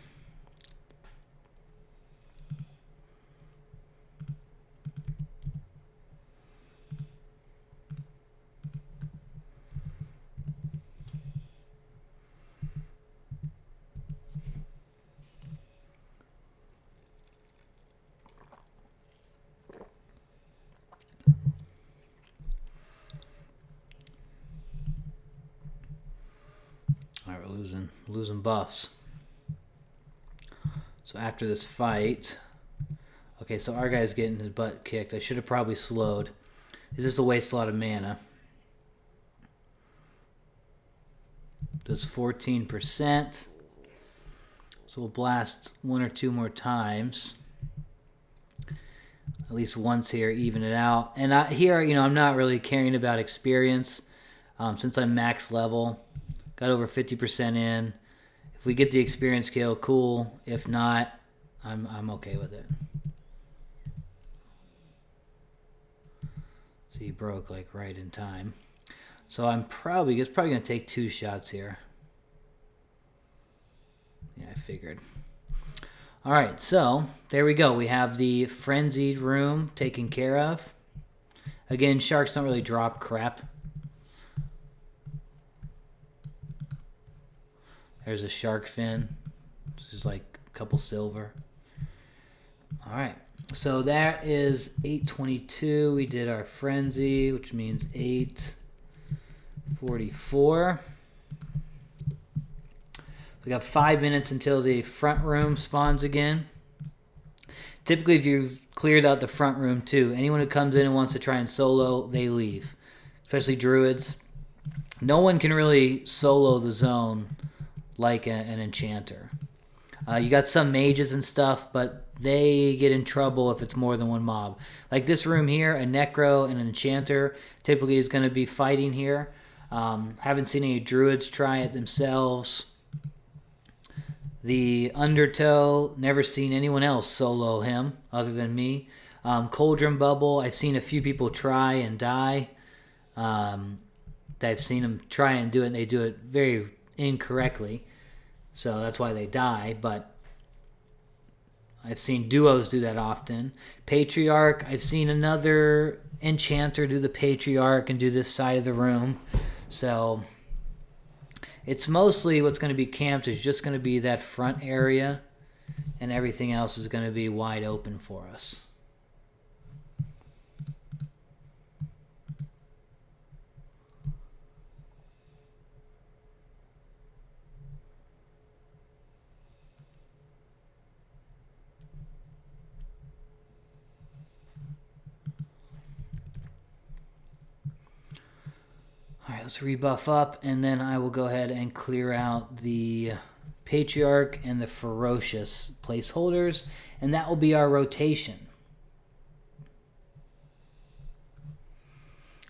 Speaker 1: Alright, we're losing buffs. So after this fight, okay, so our guy's getting his butt kicked. I should have probably slowed. This is a waste a lot of mana. Does 14%. So we'll blast 1 or 2 more times. At least once here, even it out. And here, you know, I'm not really caring about experience. Since I'm max level, got over 50% in. If we get the experience kill, cool. If not, I'm okay with it. So he broke like right in time. So it's probably going to take 2 shots here. Yeah, I figured. All right, so there we go. We have the Frenzied room taken care of. Again, sharks don't really drop crap. There's a shark fin. This is like a couple silver. All right, so that is 822. We did our frenzy, which means 844. We got 5 minutes until the front room spawns again. Typically, if you've cleared out the front room too, anyone who comes in and wants to try and solo, they leave. Especially druids. No one can really solo the zone like an enchanter. You got some mages and stuff, but they get in trouble if it's more than one mob. Like this room here, a necro and an enchanter typically is going to be fighting here. Haven't seen any druids try it themselves. The Undertow, never seen anyone else solo him other than me. Cauldron Bubble, I've seen a few people try and die. I've seen them try and do it, and they do it very incorrectly. So that's why they die, but I've seen duos do that often. Patriarch, I've seen another Enchanter do the Patriarch and do this side of the room. So it's mostly what's going to be camped is just going to be that front area, and everything else is going to be wide open for us. All right, let's rebuff up, and then I will go ahead and clear out the Patriarch and the Ferocious placeholders, and that will be our rotation.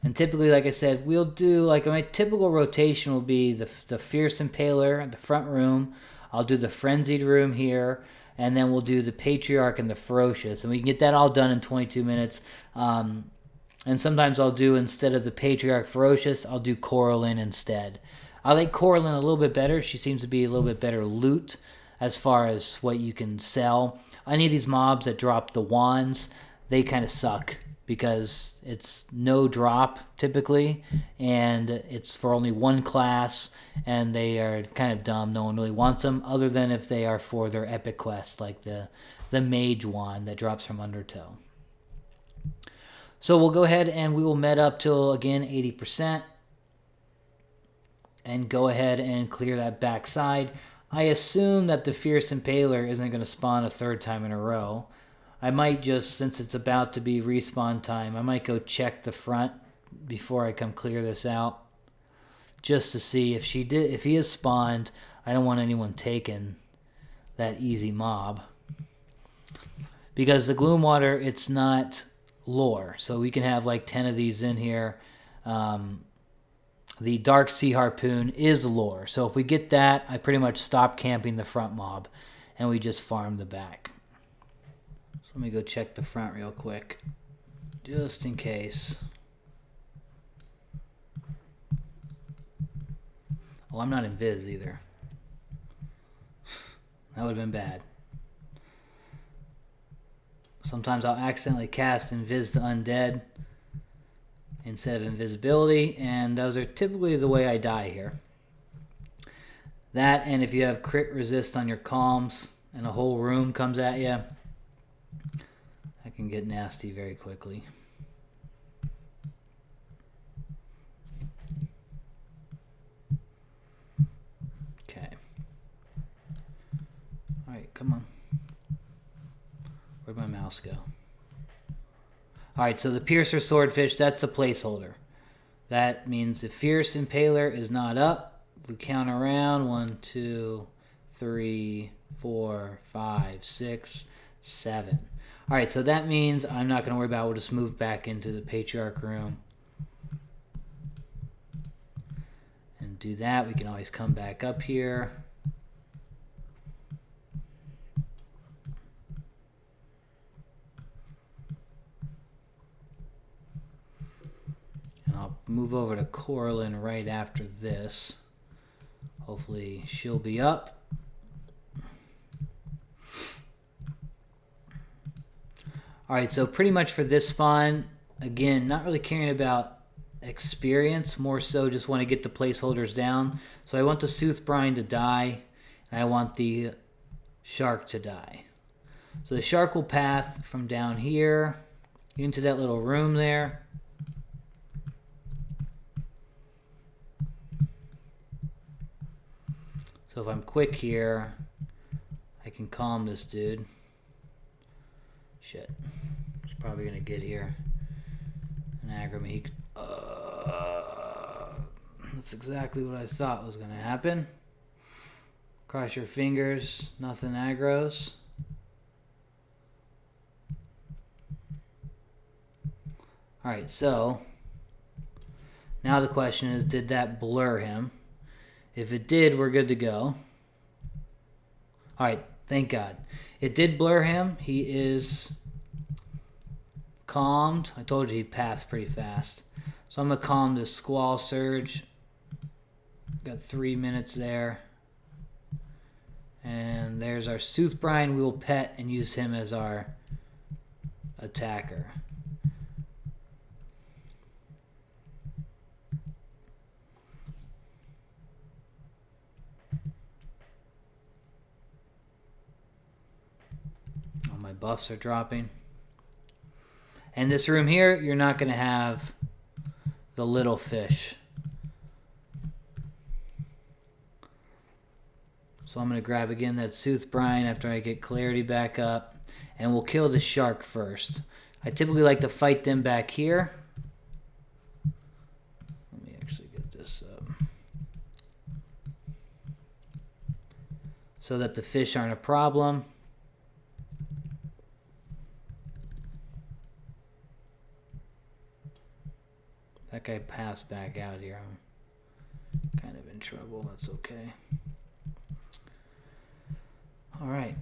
Speaker 1: And typically, like I said, we'll do, like my typical rotation will be the Fierce Impaler at the front room. I'll do the Frenzied room here, and then we'll do the Patriarch and the Ferocious, and we can get that all done in 22 minutes. And sometimes I'll do, instead of the Patriarch Ferocious, I'll do Coralyn instead. I like Coralyn a little bit better. She seems to be a little bit better loot as far as what you can sell. Any of these mobs that drop the wands, they kind of suck because it's no drop typically, and it's for only one class, and they are kind of dumb. No one really wants them, other than if they are for their epic quest, like the Mage wand that drops from Undertow. So we'll go ahead and we will med up till, again, 80%. And go ahead and clear that back side. I assume that the Fierce Impaler isn't going to spawn a 3rd time in a row. I might just, since it's about to be respawn time, I might go check the front before I come clear this out. Just to see if he is spawned. I don't want anyone taking that easy mob. Because the Gloomwater, it's not lore, so we can have like 10 of these in here. The Dark Sea Harpoon is lore, so if we get that, I pretty much stop camping the front mob and we just farm the back. So let me go check the front real quick just in case. Oh, I'm not invis either. That would have been bad. Sometimes I'll accidentally cast Invis to Undead instead of Invisibility, and those are typically the way I die here. That, and if you have crit resist on your calms and a whole room comes at you, that can get nasty very quickly. Okay. Alright, come on. Where'd my mouse go? Alright, so the Piercer Swordfish, that's the placeholder. That means the Fierce Impaler is not up. If we count around, 1, 2, 3, 4, 5, 6, 7. Alright, so that means I'm not going to worry about it. We'll just move back into the Patriarch room. And do that. We can always come back up here. move over to Coralyn right after this. Hopefully she'll be up. Alright, so pretty much for this spawn, again, not really caring about experience, more so just want to get the placeholders down. So I want the Soothbrine to die, and I want the shark to die. So the shark will path from down here into that little room there. So if I'm quick here, I can calm this dude. Shit. He's probably going to get here and aggro me. That's exactly what I thought was going to happen. Cross your fingers. Nothing aggros. Alright, so now the question is, did that blur him? If it did, we're good to go. Alright, thank God. It did blur him. He is calmed. I told you he passed pretty fast. So I'm going to calm this Squall Surge. Got 3 minutes there. And there's our Soothbrine. We will pet and use him as our attacker. All my buffs are dropping. And this room here, you're not going to have the little fish. So I'm going to grab again that Soothbrine after I get clarity back up. And we'll kill the shark first. I typically like to fight them back here. Let me actually get this up. So that the fish aren't a problem. That guy passed back out here. I'm kind of in trouble. That's okay. All right.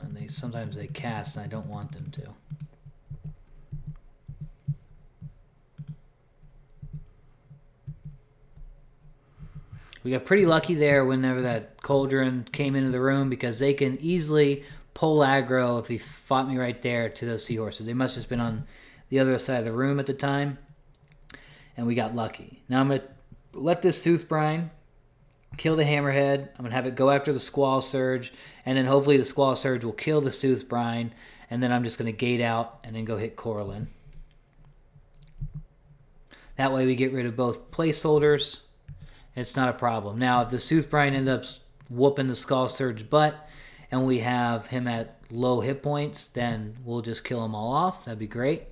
Speaker 1: And sometimes they cast, and I don't want them to. We got pretty lucky there whenever that Cauldron came into the room, because they can easily pull aggro if he fought me right there to those seahorses. They must have just been on the other side of the room at the time, and we got lucky. Now I'm going to let this Soothbrine kill the Hammerhead. I'm going to have it go after the Squall Surge, and then hopefully the Squall Surge will kill the Soothbrine, and then I'm just going to gate out and then go hit Coralyn. That way we get rid of both placeholders. It's not a problem. Now, if the Soothbrine ends up whooping the Squall Surge butt and we have him at low hit points, then we'll just kill them all off. That'd be great.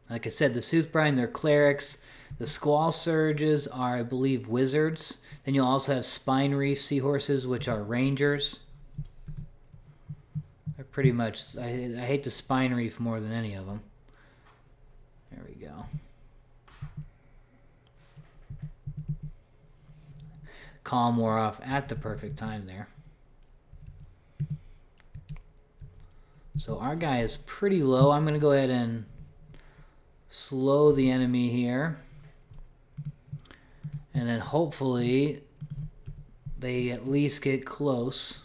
Speaker 1: Like I said, the Soothbrine, they're clerics. The Squall Surges are, I believe, wizards. Then you'll also have Spine Reef Seahorses, which are rangers. They're pretty much... I hate the Spine Reef more than any of them. There we go. Calm wore off at the perfect time there. So our guy is pretty low. I'm going to go ahead and slow the enemy here. And And then hopefully they at least get close.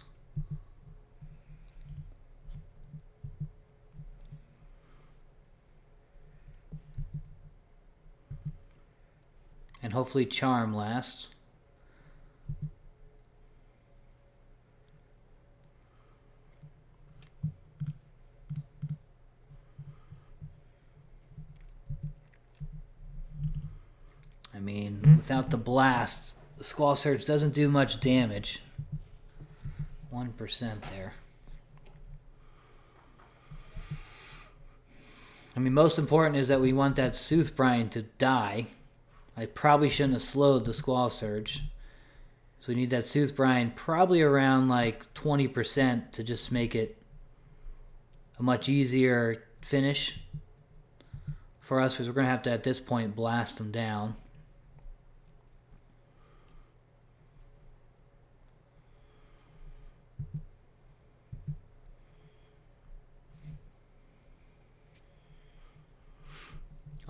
Speaker 1: And hopefully charm lasts. I mean, without the blast, the Squall Surge doesn't do much damage. 1% there. I mean, most important is that we want that Soothbrine to die. I probably shouldn't have slowed the Squall Surge. So we need that Soothbrine probably around like 20% to just make it a much easier finish for us, because we're going to have to, at this point, blast them down.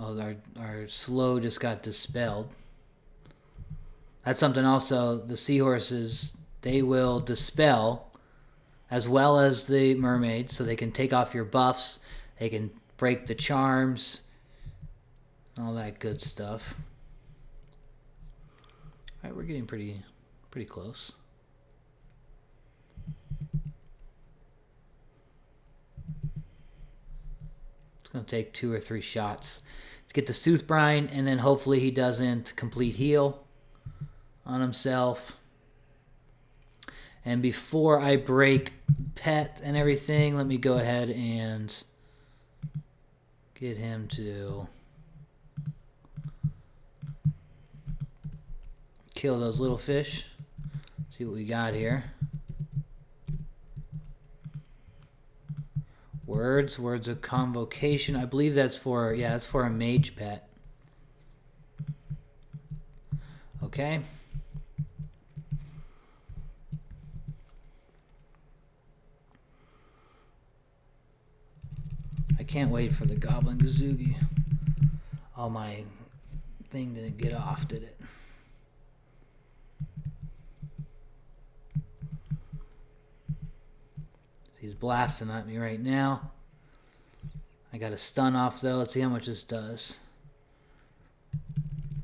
Speaker 1: Oh, our slow just got dispelled. That's something also, the seahorses, they will dispel as well as the mermaids, so they can take off your buffs, they can break the charms, all that good stuff. All right, we're getting pretty close. It's going to take 2 or 3 shots to get the Soothbrine, and then hopefully he doesn't complete heal on himself. And before I break pet and everything, let me go ahead and get him to kill those little fish. See what we got here. Words of convocation. I believe that's for, yeah, that's for a mage pet. Okay. I can't wait for the Goblin Gazugi. Oh, my thing didn't get off, did it? He's blasting at me right now. I got a stun off though. Let's see how much this does.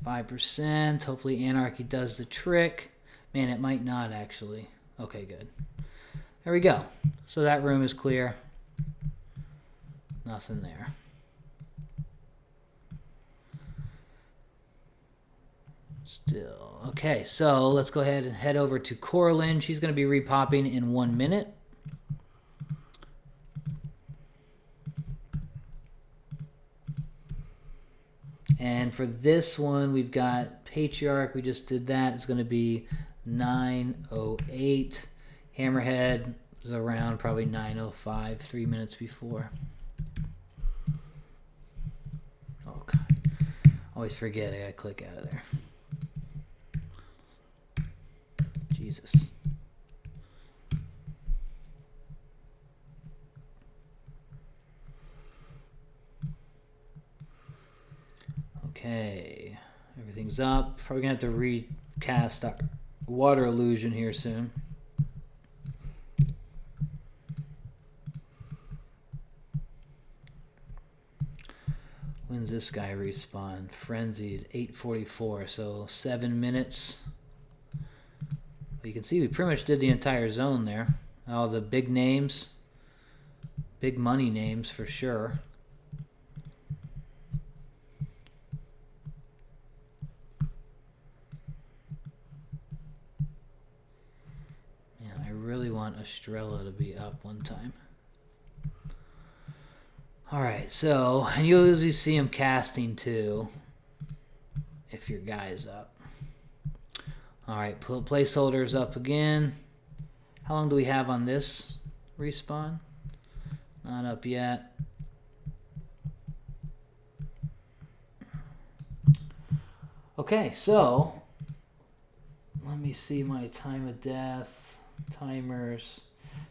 Speaker 1: 5%. Hopefully Anarchy does the trick. Man, it might not actually. Okay, good. There we go. So that room is clear. Nothing there. Still. Okay, so let's go ahead and head over to Coralyn. She's going to be repopping in 1 minute. And for this one, we've got Patriarch. We just did that. It's going to be 9:08. Hammerhead is around probably 9:05, 3 minutes before. Oh, God. Always forget I got to click out of there. Jesus. Okay, everything's up. Probably gonna have to recast our water illusion here soon. When's this guy respawn? Frenzied, 8:44, so 7 minutes. But you can see we pretty much did the entire zone there. All the big names, big money names for sure. Really want Estrella to be up one time. Alright, so, and you'll usually see him casting too, if your guy is up. Alright, put placeholders up again. How long do we have on this respawn? Not up yet. Okay, so, let me see my time of death. Timers.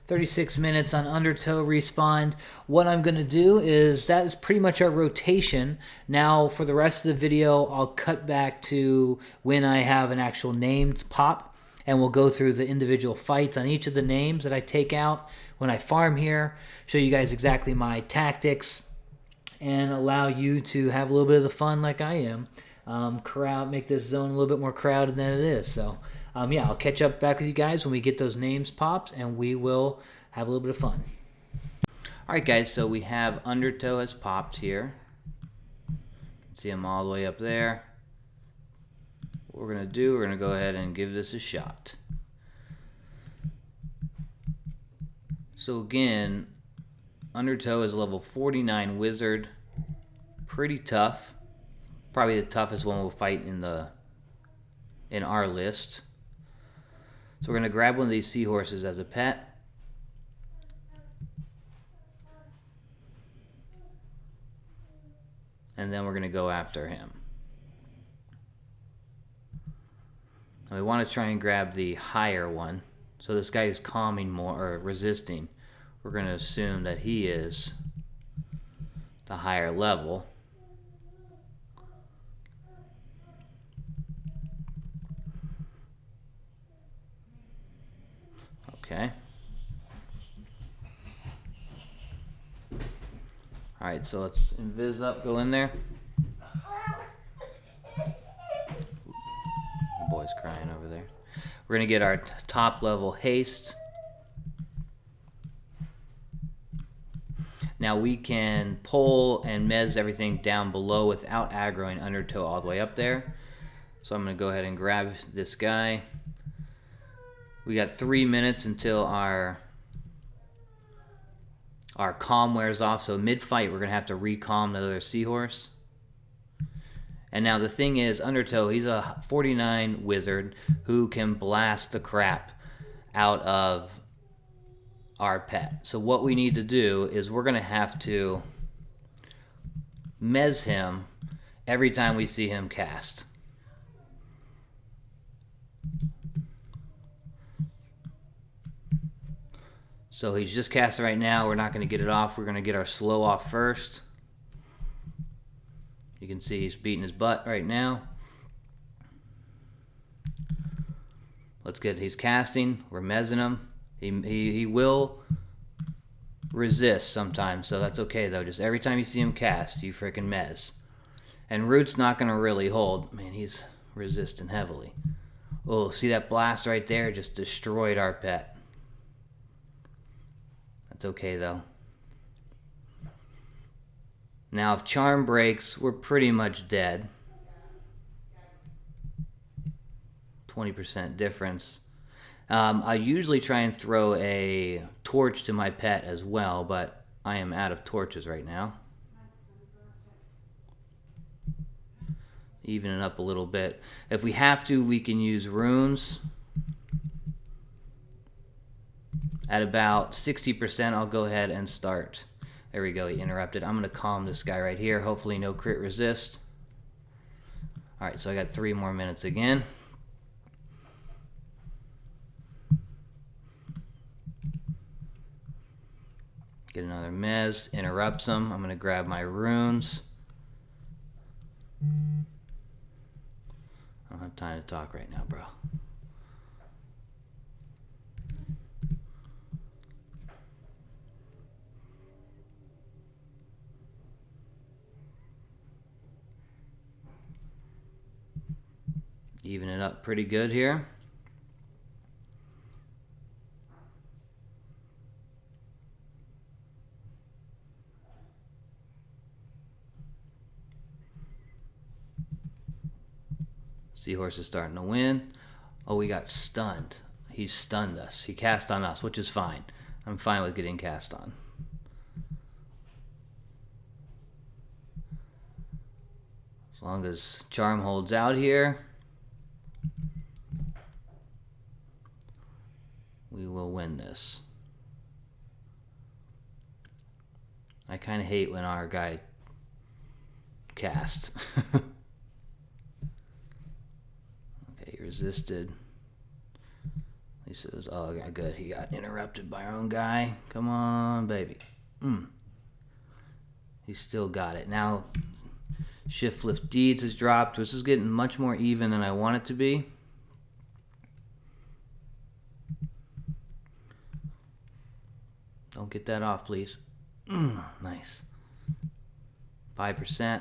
Speaker 1: 36 minutes on Undertow respawned. What I'm going to do is, that is pretty much our rotation. Now for the rest of the video, I'll cut back to when I have an actual named pop, and we'll go through the individual fights on each of the names that I take out when I farm here, show you guys exactly my tactics, and allow you to have a little bit of the fun like I am. Make this zone a little bit more crowded than it is. So yeah, I'll catch up back with you guys when we get those names pops, and we will have a little bit of fun. Alright guys, so we have Undertow has popped here. You can see him all the way up there. What we're going to do, we're going to go ahead and give this a shot. So again, Undertow is a level 49 wizard. Pretty tough. Probably the toughest one we'll fight in our list. So we're going to grab one of these seahorses as a pet. And then we're going to go after him. And we want to try and grab the higher one. So this guy is calming more, or resisting. We're going to assume that he is the higher level. Okay. Alright, so let's invis up, go in there. The boy's crying over there. We're going to get our top level haste. Now we can pull and mez everything down below without aggroing Undertow all the way up there. So I'm going to go ahead and grab this guy. We got 3 minutes until our calm wears off. So mid-fight, we're going to have to recalm the other seahorse. And now the thing is, Undertow, he's a 49 wizard who can blast the crap out of our pet. So what we need to do is we're going to have to mez him every time we see him cast. So he's just cast right now. We're not going to get it off. We're going to get our slow off first. You can see he's beating his butt right now. Let's get, he's casting. We're mezzing him. He will resist sometimes, so that's okay though. Just every time you see him cast, you freaking mez. And Root's not going to really hold. Man, he's resisting heavily. Oh, see that blast right there? Just destroyed our pet. That's okay though. Now if Charm breaks, we're pretty much dead. 20% difference. I usually try and throw a torch to my pet as well, but I am out of torches right now. Even it up a little bit. If we have to, we can use runes. At about 60%, I'll go ahead and start. There we go, he interrupted. I'm going to calm this guy right here. Hopefully no crit resist. Alright, so I got 3 more minutes again. Get another mez, interrupts him. I'm going to grab my runes. I don't have time to talk right now, bro. Even it up pretty good here. Seahorse is starting to win. Oh, we got stunned. He stunned us. He cast on us, which is fine. I'm fine with getting cast on. As long as Charm holds out here, we will win this. I kind of hate when our guy casts. Okay, he resisted. He says, oh, yeah, good. He got interrupted by our own guy. Come on, baby. He still got it. Now, Shift Lift Deeds has dropped. This is getting much more even than I want it to be. Don't get that off, please. Nice. 5%.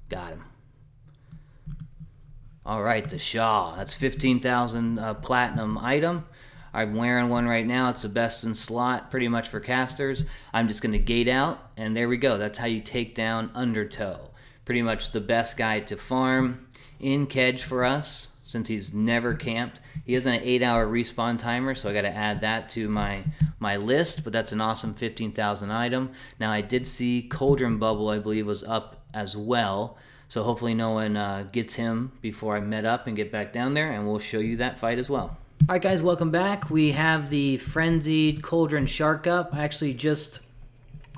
Speaker 1: Got him. All right, the Shaw. That's 15,000 platinum item. I'm wearing one right now. It's the best in slot, pretty much for casters. I'm just going to gate out, and there we go. That's how you take down Undertow. Pretty much the best guy to farm in Kedge for us, since he's never camped. He has an 8-hour respawn timer, so I got to add that to my list, but that's an awesome 15,000 item. Now, I did see Cauldron Bubble, I believe, was up as well, so hopefully no one gets him before I met up and get back down there, and we'll show you that fight as well. All right, guys, welcome back. We have the Frenzied Cauldron Shark up. I actually just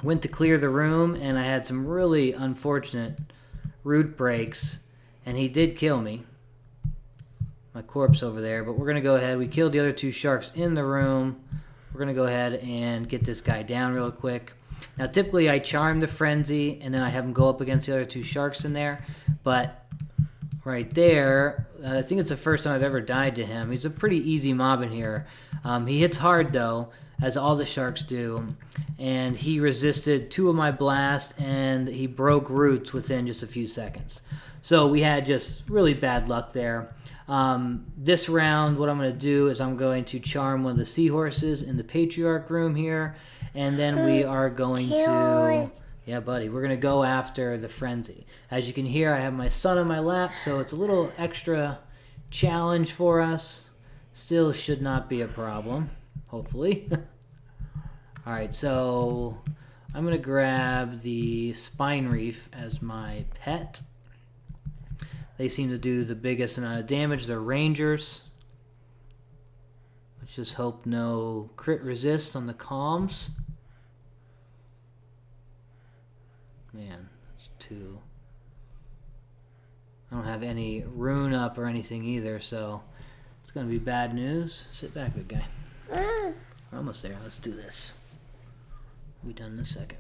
Speaker 1: went to clear the room, and I had some really unfortunate root breaks, and he did kill me. My corpse over there, but we're going to go ahead. We killed the other 2 sharks in the room. We're going to go ahead and get this guy down real quick. Now, typically, I charm the Frenzy, and then I have him go up against the other 2 sharks in there, but right there, I think it's the first time I've ever died to him. He's a pretty easy mob in here. He hits hard, though, as all the sharks do, and he resisted 2 of my blasts, and he broke roots within just a few seconds. So we had just really bad luck there. This round, what I'm going to do is I'm going to charm one of the seahorses in the Patriarch room here, and then we are going to... Yeah, buddy, we're going to go after the Frenzy. As you can hear, I have my son on my lap, so it's a little extra challenge for us. Still should not be a problem, hopefully. All right, so I'm going to grab the Spine Reef as my pet. They seem to do the biggest amount of damage. They're rangers. Let's just hope no crit resist on the comms. Man, that's 2. I don't have any rune up or anything either, so it's going to be bad news. Sit back, big guy. We're almost there. Let's do this. We'll be done in a second.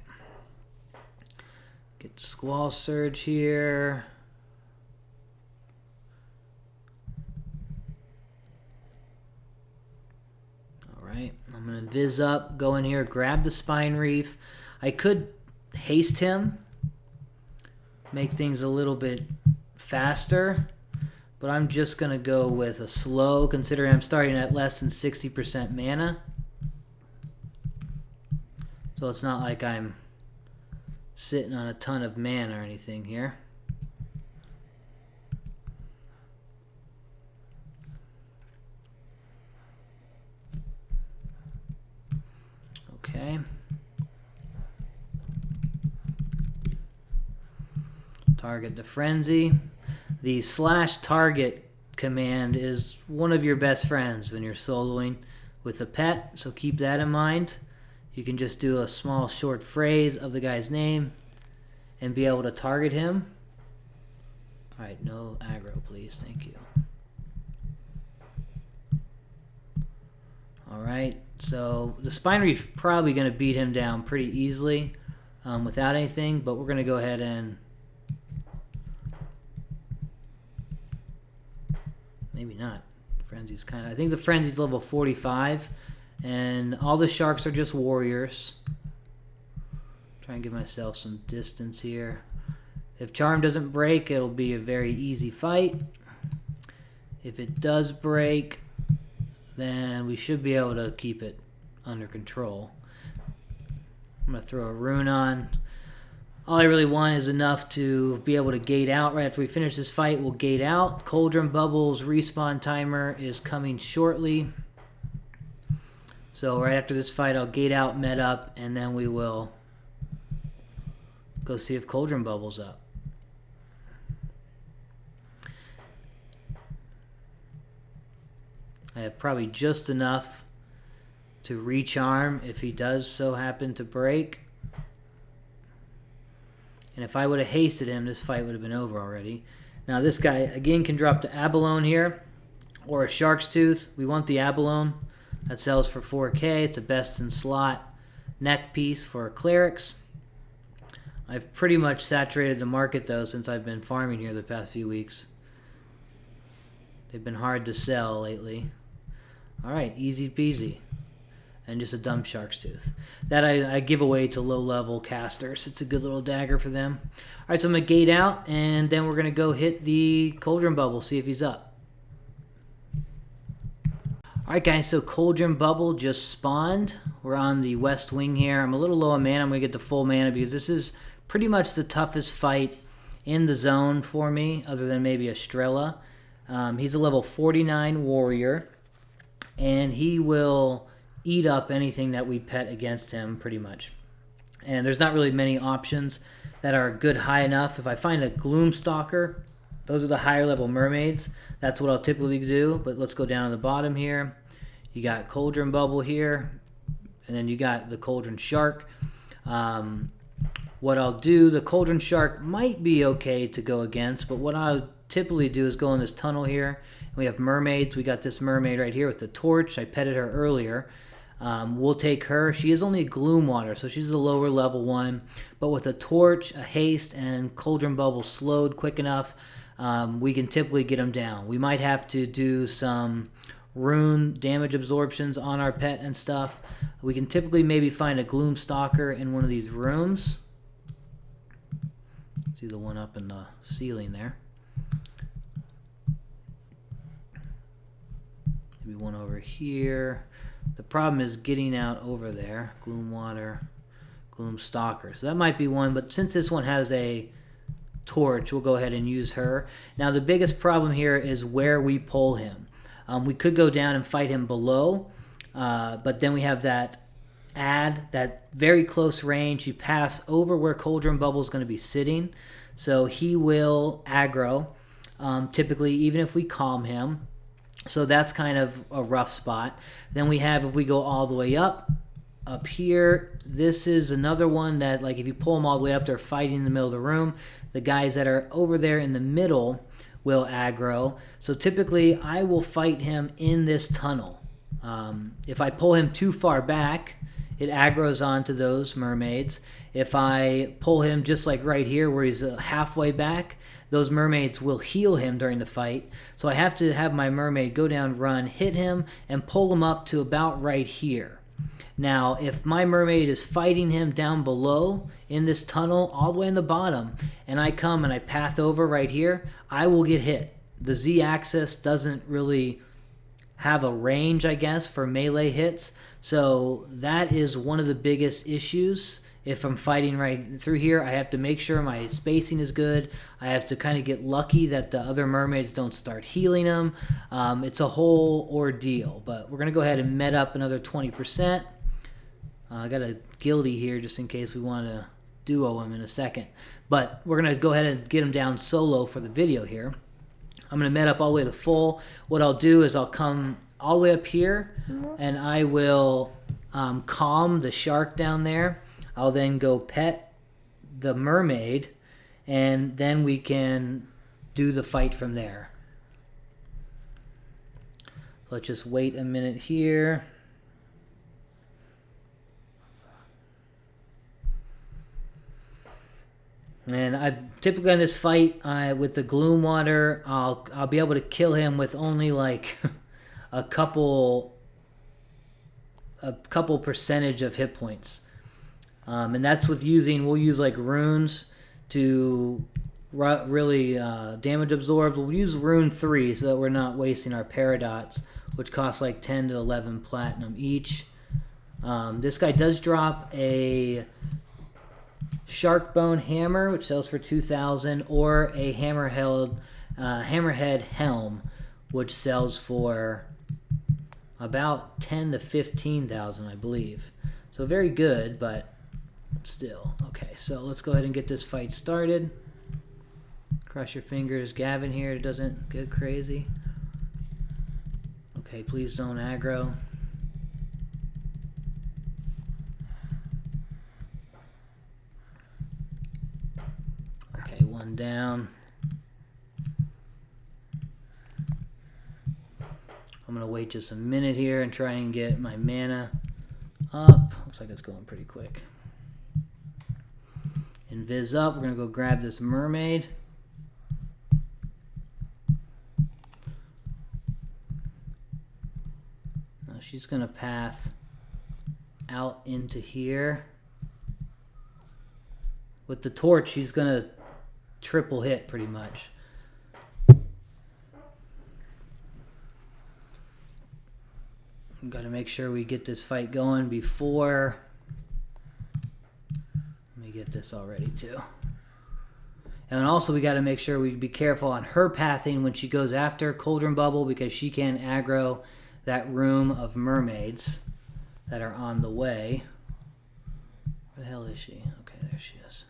Speaker 1: Get the Squall Surge here. Alright, I'm going to Viz up, go in here, grab the Spine Reef. I could haste him, make things a little bit faster, but I'm just going to go with a slow, considering I'm starting at less than 60% mana. So it's not like I'm sitting on a ton of mana or anything here. Okay. Target the Frenzy. The /target command is one of your best friends when you're soloing with a pet, so keep that in mind. You can just do a small short phrase of the guy's name and be able to target him. Alright, no aggro, please. Thank you. Alright, so the Spine Reef probably going to beat him down pretty easily without anything, but we're going to go ahead and... Maybe not. Frenzy's kind of... I think the Frenzy's level 45, and all the sharks are just warriors. Try and give myself some distance here. If Charm doesn't break, it'll be a very easy fight. If it does break, then we should be able to keep it under control. I'm going to throw a rune on. All I really want is enough to be able to gate out. Right after we finish this fight, we'll gate out. Cauldron Bubble's respawn timer is coming shortly. So right after this fight, I'll gate out, med up, and then we will go see if Cauldron Bubble's up. I have probably just enough to recharm if he does so happen to break. And if I would have hasted him, this fight would have been over already. Now this guy, again, can drop the abalone here, or a shark's tooth. We want the abalone. That sells for 4K. It's a best in slot neck piece for clerics. I've pretty much saturated the market, though, since I've been farming here the past few weeks. They've been hard to sell lately. Alright, easy peasy. And just a dumb shark's tooth. That I give away to low-level casters. It's a good little dagger for them. Alright, so I'm going to gate out, and then we're going to go hit the Cauldron Bubble, see if he's up. Alright guys, so Cauldron Bubble just spawned. We're on the west wing here. I'm a little low on mana. I'm going to get the full mana because this is pretty much the toughest fight in the zone for me, other than maybe Estrella. He's a level 49 warrior, and he will eat up anything that we pet against him pretty much. And there's not really many options that are good high enough. If I find a Gloomstalker, those are the higher level mermaids. That's what I'll typically do. But let's go down to the bottom here. You got Cauldron Bubble here, and then you got the Cauldron Shark. What I'll do, the Cauldron Shark might be okay to go against, but what I'll typically do is go in this tunnel here. We have mermaids. We got this mermaid right here with the torch. I petted her earlier. We'll take her. She is only a Gloomwater, so she's the lower level one. But with a torch, a haste, and Cauldron Bubble slowed quick enough, we can typically get them down. We might have to do some rune damage absorptions on our pet and stuff. We can typically maybe find a Gloomstalker in one of these rooms. See the one up in the ceiling there. Maybe one over here. The problem is getting out over there. Gloomwater, Gloomstalker. So that might be one, but since this one has a torch, we'll go ahead and use her. Now the biggest problem here is where we pull him. We could go down and fight him below, but then we have that that very close range. You pass over where Cauldron Bubble is going to be sitting, so he will aggro, typically, even if we calm him. So that's kind of a rough spot. Then we have, if we go all the way up here, this is another one that, like, if you pull them all the way up, they're fighting in the middle of the room. The guys that are over there in the middle will aggro. So typically, I will fight him in this tunnel. If I pull him too far back, it aggroes onto those mermaids. If I pull him just like right here where he's halfway back, those mermaids will heal him during the fight. So I have to have my mermaid go down, run, hit him, and pull him up to about right here. Now, if my mermaid is fighting him down below in this tunnel, all the way in the bottom, and I come and I path over right here, I will get hit. The Z-axis doesn't really have a range, I guess, for melee hits. So that is one of the biggest issues. If I'm fighting right through here, I have to make sure my spacing is good. I have to kind of get lucky that the other mermaids don't start healing them. It's a whole ordeal, but we're going to go ahead and med up another 20%. I got a guilty here just in case we want to duo him in a second. But we're going to go ahead and get him down solo for the video here. I'm going to med up all the way to full. What I'll do is I'll come all the way up here, and I will calm the shark down there. I'll then go pet the mermaid, and then we can do the fight from there. Let's just wait a minute here. And I typically in this fight with the Gloomwater, I'll be able to kill him with only like a couple percentage of hit points. And that's with we'll use like runes to really damage absorb. We'll use rune 3 so that we're not wasting our paradots, which cost like 10 to 11 platinum each. This guy does drop a shark bone hammer, which sells for 2,000, or a hammerhead helm, which sells for about 10 to 15,000, I believe. So very good, but still. Okay, so let's go ahead and get this fight started. Cross your fingers, Gavin here doesn't get crazy. Okay, please don't aggro. one down. I'm going to wait just a minute here and try and get my mana up. Looks like it's going pretty quick. Invis up. We're going to go grab this mermaid. Now she's going to path out into here. With the torch, she's going to triple hit pretty much. We've got to make sure we get this fight going before... Let me get this all ready too. And also we got to make sure we be careful on her pathing when she goes after Cauldron Bubble, because she can aggro that room of mermaids that are on the way. Where the hell is she? Okay, there she is.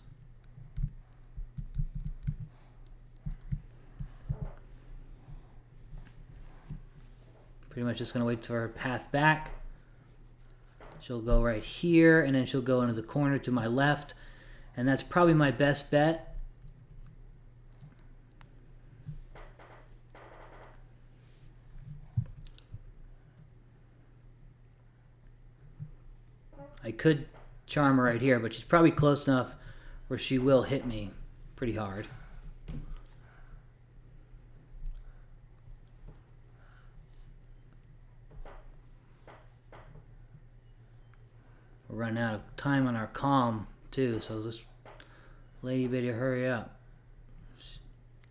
Speaker 1: Pretty much just going to wait for her path back. She'll go right here, and then she'll go into the corner to my left. And that's probably my best bet. I could charm her right here, but she's probably close enough where she will hit me pretty hard. We're running out of time on our calm too, so this lady better hurry up.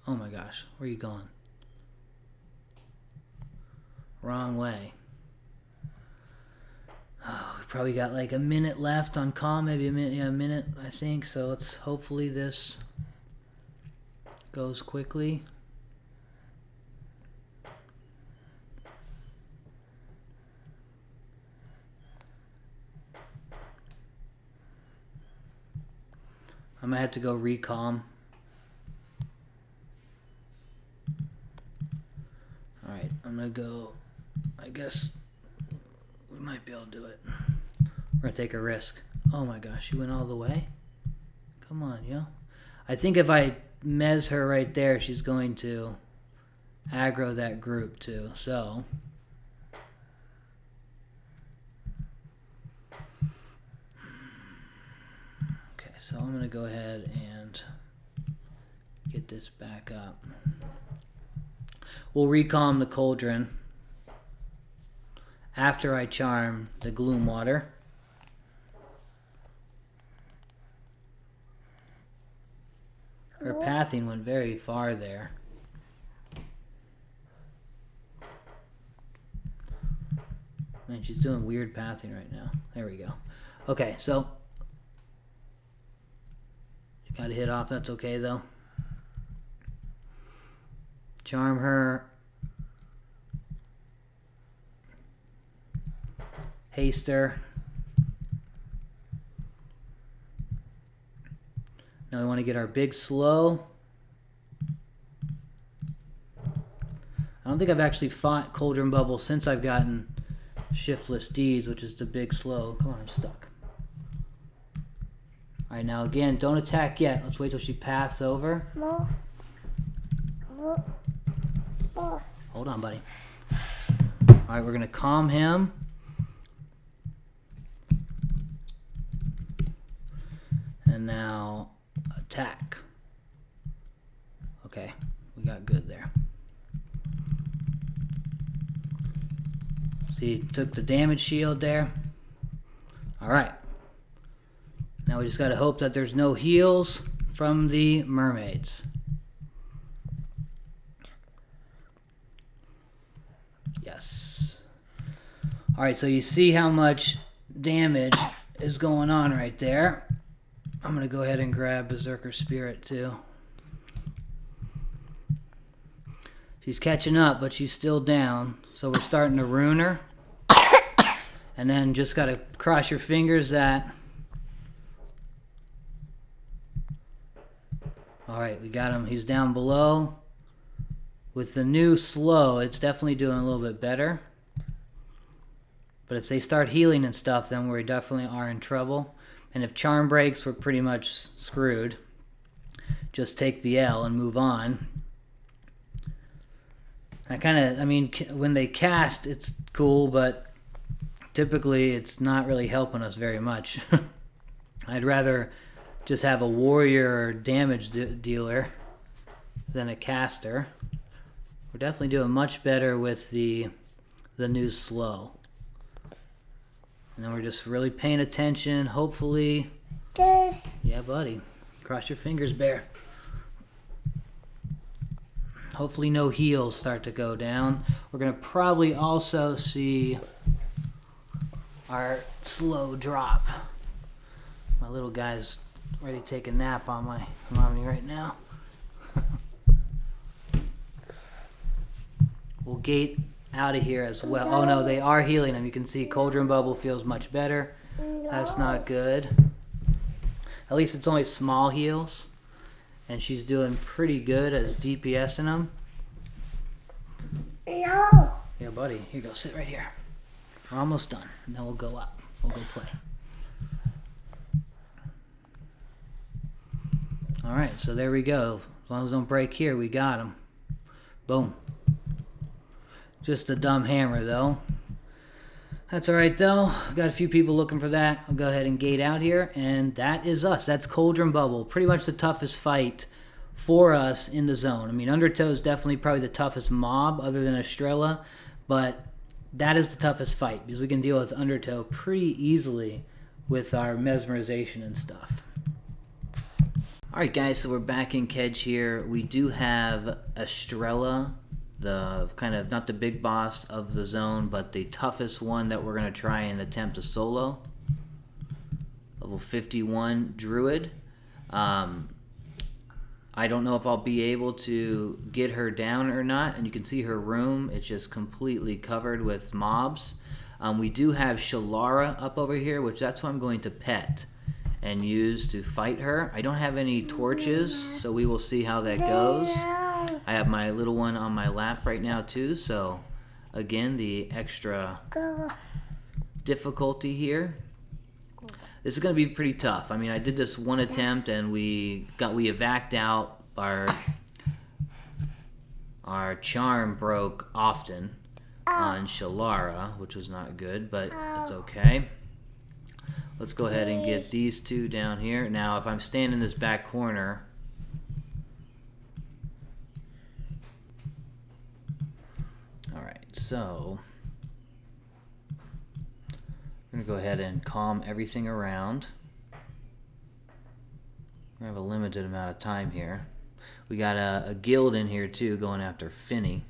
Speaker 1: Oh my gosh, where are you going? Wrong way. Oh, we probably got like a minute left on calm, maybe a minute, yeah, a minute I think. So let's hopefully this goes quickly. I might have to go recalm. Alright, I'm going to go, I guess we might be able to do it. We're going to take a risk. Oh my gosh, she went all the way? Come on, yo. I think if I mez her right there, she's going to aggro that group too, so... So I'm going to go ahead and get this back up. We'll recalm the cauldron after I charm the Gloomwater. Her pathing went very far there. Man, she's doing weird pathing right now. There we go. Okay, so... Got to hit off, that's okay though. Charm her. Haste her. Now we want to get our big slow. I don't think I've actually fought Cauldron Bubble since I've gotten Shiftless Deeds, which is the big slow. Come on, I'm stuck. Alright, now again, don't attack yet. Let's wait till she paths over. Hold on, buddy. Alright, we're going to calm him. And now attack. Okay, we got good there. See, took the damage shield there. Alright. Now we just got to hope that there's no heals from the mermaids. Yes. Alright, so you see how much damage is going on right there. I'm going to go ahead and grab Berserker Spirit too. She's catching up, but she's still down. So we're starting to rune her. And then just got to cross your fingers that... Alright, we got him. He's down below. With the new slow, it's definitely doing a little bit better. But if they start healing and stuff, then we definitely are in trouble. And if charm breaks, we're pretty much screwed. just take the L and move on. I mean, when they cast, it's cool, but typically it's not really helping us very much. I'd rather just have a warrior damage dealer than a caster. We're definitely doing much better with the new slow. And then we're just really paying attention, hopefully. Yeah, buddy. Cross your fingers, bear. Hopefully no heals start to go down. We're going to probably also see our slow drop. My little guy's ready to take a nap on me right now. We'll gate out of here as well. Oh no, they are healing him. You can see Cauldron Bubble feels much better. That's not good. At least it's only small heals. And she's doing pretty good as DPSing them.
Speaker 2: No.
Speaker 1: Yeah, buddy. Here you go. Sit right here. We're almost done. And then we'll go up. We'll go play. Alright, so there we go. As long as they don't break here, we got them. Boom. Just a dumb hammer, though. That's alright, though. Got a few people looking for that. I'll go ahead and gate out here, and that is us. That's Cauldron Bubble. Pretty much the toughest fight for us in the zone. I mean, Undertow is definitely probably the toughest mob other than Estrella, but that is the toughest fight because we can deal with Undertow pretty easily with our mesmerization and stuff. Alright, guys, so we're back in Kedge here. We do have Estrella, the kind of, not the big boss of the zone, but the toughest one that we're going to try and attempt to solo. Level 51 druid. I don't know if I'll be able to get her down or not, and you can see her room. It's just completely covered with mobs. We do have Shalara up over here, which that's what I'm going to pet and use to fight her. I don't have any torches, so we will see how that goes. I have my little one on my lap right now too, so again, the extra difficulty here. This is going to be pretty tough. I mean, I did this one attempt and we evac'd out. Our charm broke often on Shalara, which was not good, but it's okay. Let's go ahead and get these two down here. Now, if I'm standing in this back corner, alright, so I'm going to go ahead and calm everything around. We have a limited amount of time here. We got a guild in here too going after Finny.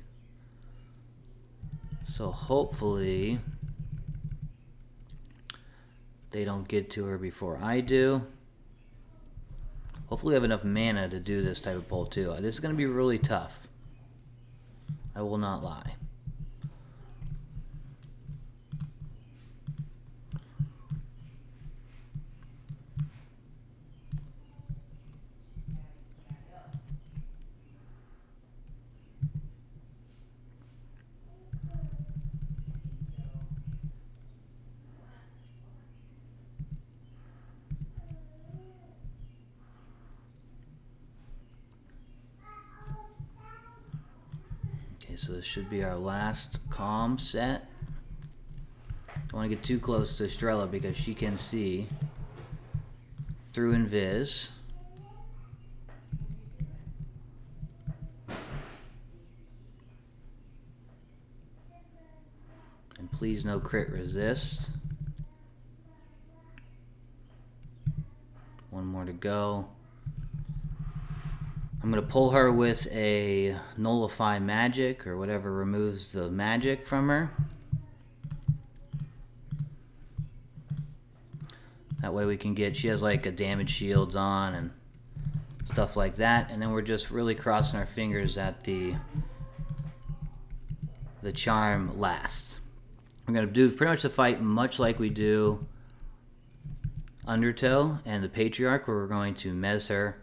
Speaker 1: So hopefully they don't get to her before I do. Hopefully I have enough mana to do this type of pull too. This is going to be really tough. I will not lie. So this should be our last calm set. Don't want to get too close to Estrella because she can see through invis. And please no crit resist. One more to go. I'm going to pull her with a nullify magic or whatever removes the magic from her. That way we can get, she has like a damage shields on and stuff like that. And then we're just really crossing our fingers that the charm lasts. We're going to do pretty much the fight much like we do Undertow and the Patriarch, where we're going to mez her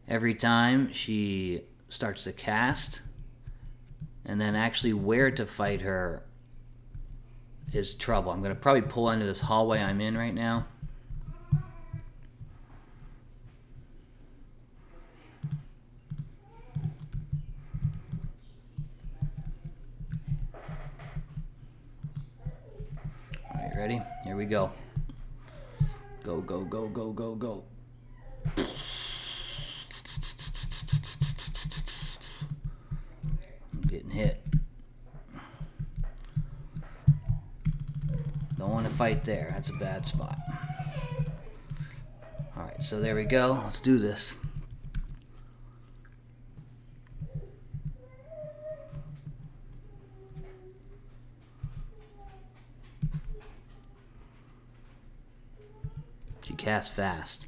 Speaker 1: every time she starts to cast, and then actually where to fight her is trouble. I'm going to probably pull into this hallway I'm in right now. we go. Go, go, go, go, go, go. I'm getting hit. Don't want to fight there. That's a bad spot. Alright, so there we go. Let's do this. She casts fast.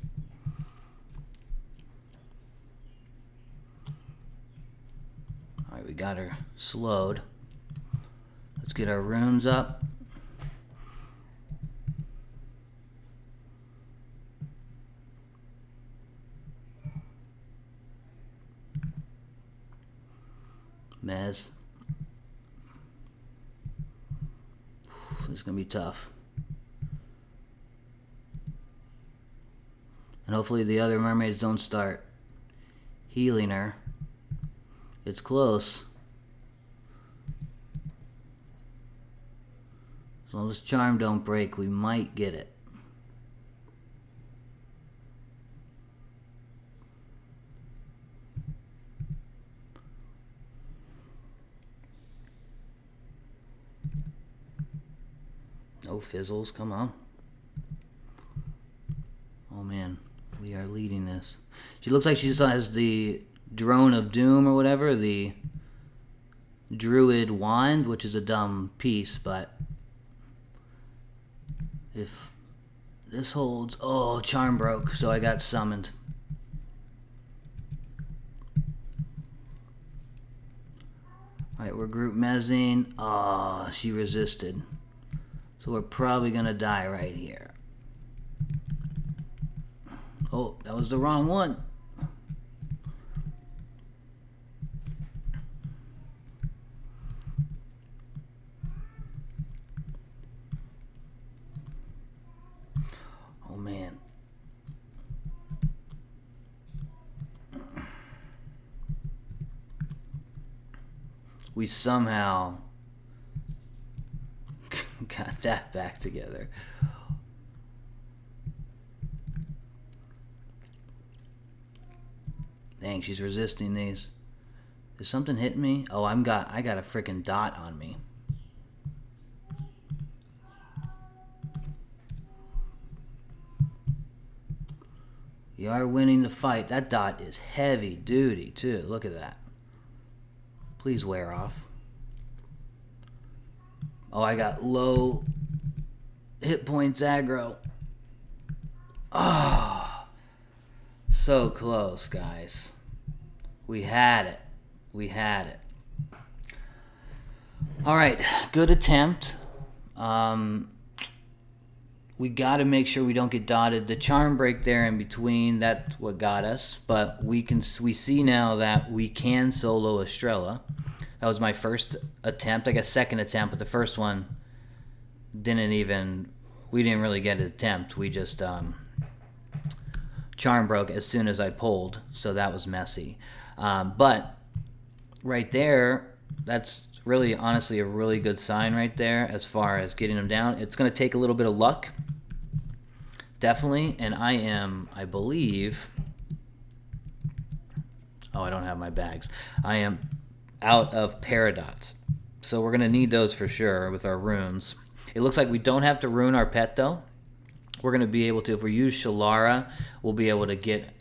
Speaker 1: Alright, we got her slowed. Let's get our runes up. Mez. This is going to be tough. And hopefully the other mermaids don't start healing her. It's close. As long as charm don't break, we might get it. No fizzles, come on. Oh man, we are leading this. She looks like she just has the Drone of Doom or whatever, the Druid Wand, which is a dumb piece, but if this holds... Oh, charm broke, so I got summoned. Alright, we're group mezzing. Oh, she resisted. So we're probably going to die right here. Oh, that was the wrong one. Oh, man. We somehow got that back together. Dang, she's resisting these. Is something hitting me? Oh, I got a freaking dot on me. You are winning the fight. That dot is heavy duty too. Look at that. Please wear off. Oh, I got low hit points aggro. Oh, so close, guys. We had it. We had it. All right, good attempt. We got to make sure we don't get dotted. The charm break there in between, that's what got us. But we see now that we can solo Estrella. That was my first attempt. I guess second attempt, but the first one we didn't really get an attempt. We just charm broke as soon as I pulled, so that was messy. But right there, that's really honestly a really good sign right there as far as getting them down. It's going to take a little bit of luck, definitely, and I believe, oh, I don't have my bags. I am out of paradots, so we're going to need those for sure with our runes. It looks like we don't have to rune our pet though. We're going to be able to, if we use Shalara, we'll be able to get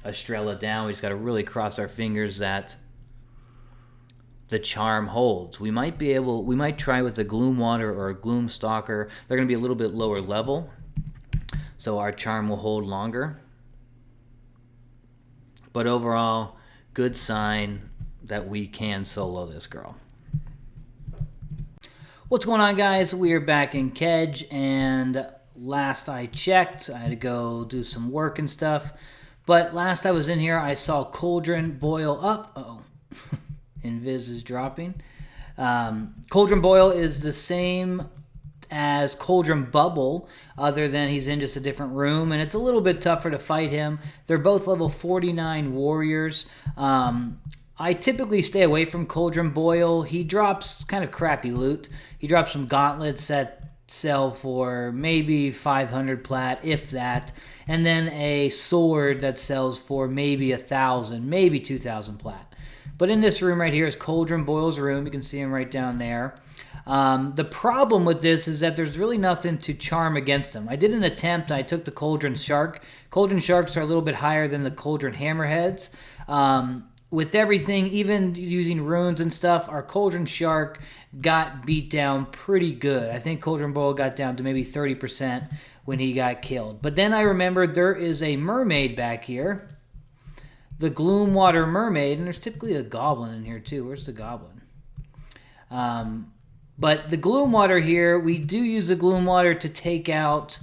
Speaker 1: Estrella down. We just got to really cross our fingers that the charm holds. We might try with a Gloomwater or a Gloomstalker. They're going to be a little bit lower level, so our charm will hold longer. But overall, good sign that we can solo this girl. What's going on, guys? We are back in Kedge, and last I checked, I had to go do some work and stuff. But last I was in here, I saw CauldronBoil up. Uh-oh. Invis is dropping. CauldronBoil is the same as CauldronBubble, other than he's in just a different room, and it's a little bit tougher to fight him. They're both level 49 warriors. I typically stay away from CauldronBoil. He drops kind of crappy loot. He drops some gauntlets that sell for maybe 500 plat, if that, and then a sword that sells for maybe 1,000, maybe 2,000 plat. But in this room right here is CauldronBoil's room. You can see him right down there. The problem with this is that there's really nothing to charm against him. I did an attempt. I took the Cauldron Shark. Cauldron Sharks are a little bit higher than the Cauldron Hammerheads. With everything, even using runes and stuff, our Cauldron Shark got beat down pretty good. I think CauldronBoil got down to maybe 30% when he got killed. But then I remembered there is a mermaid back here. The Gloomwater mermaid, and there's typically a goblin in here too. Where's the goblin? But the Gloomwater here, we do use the Gloomwater to take out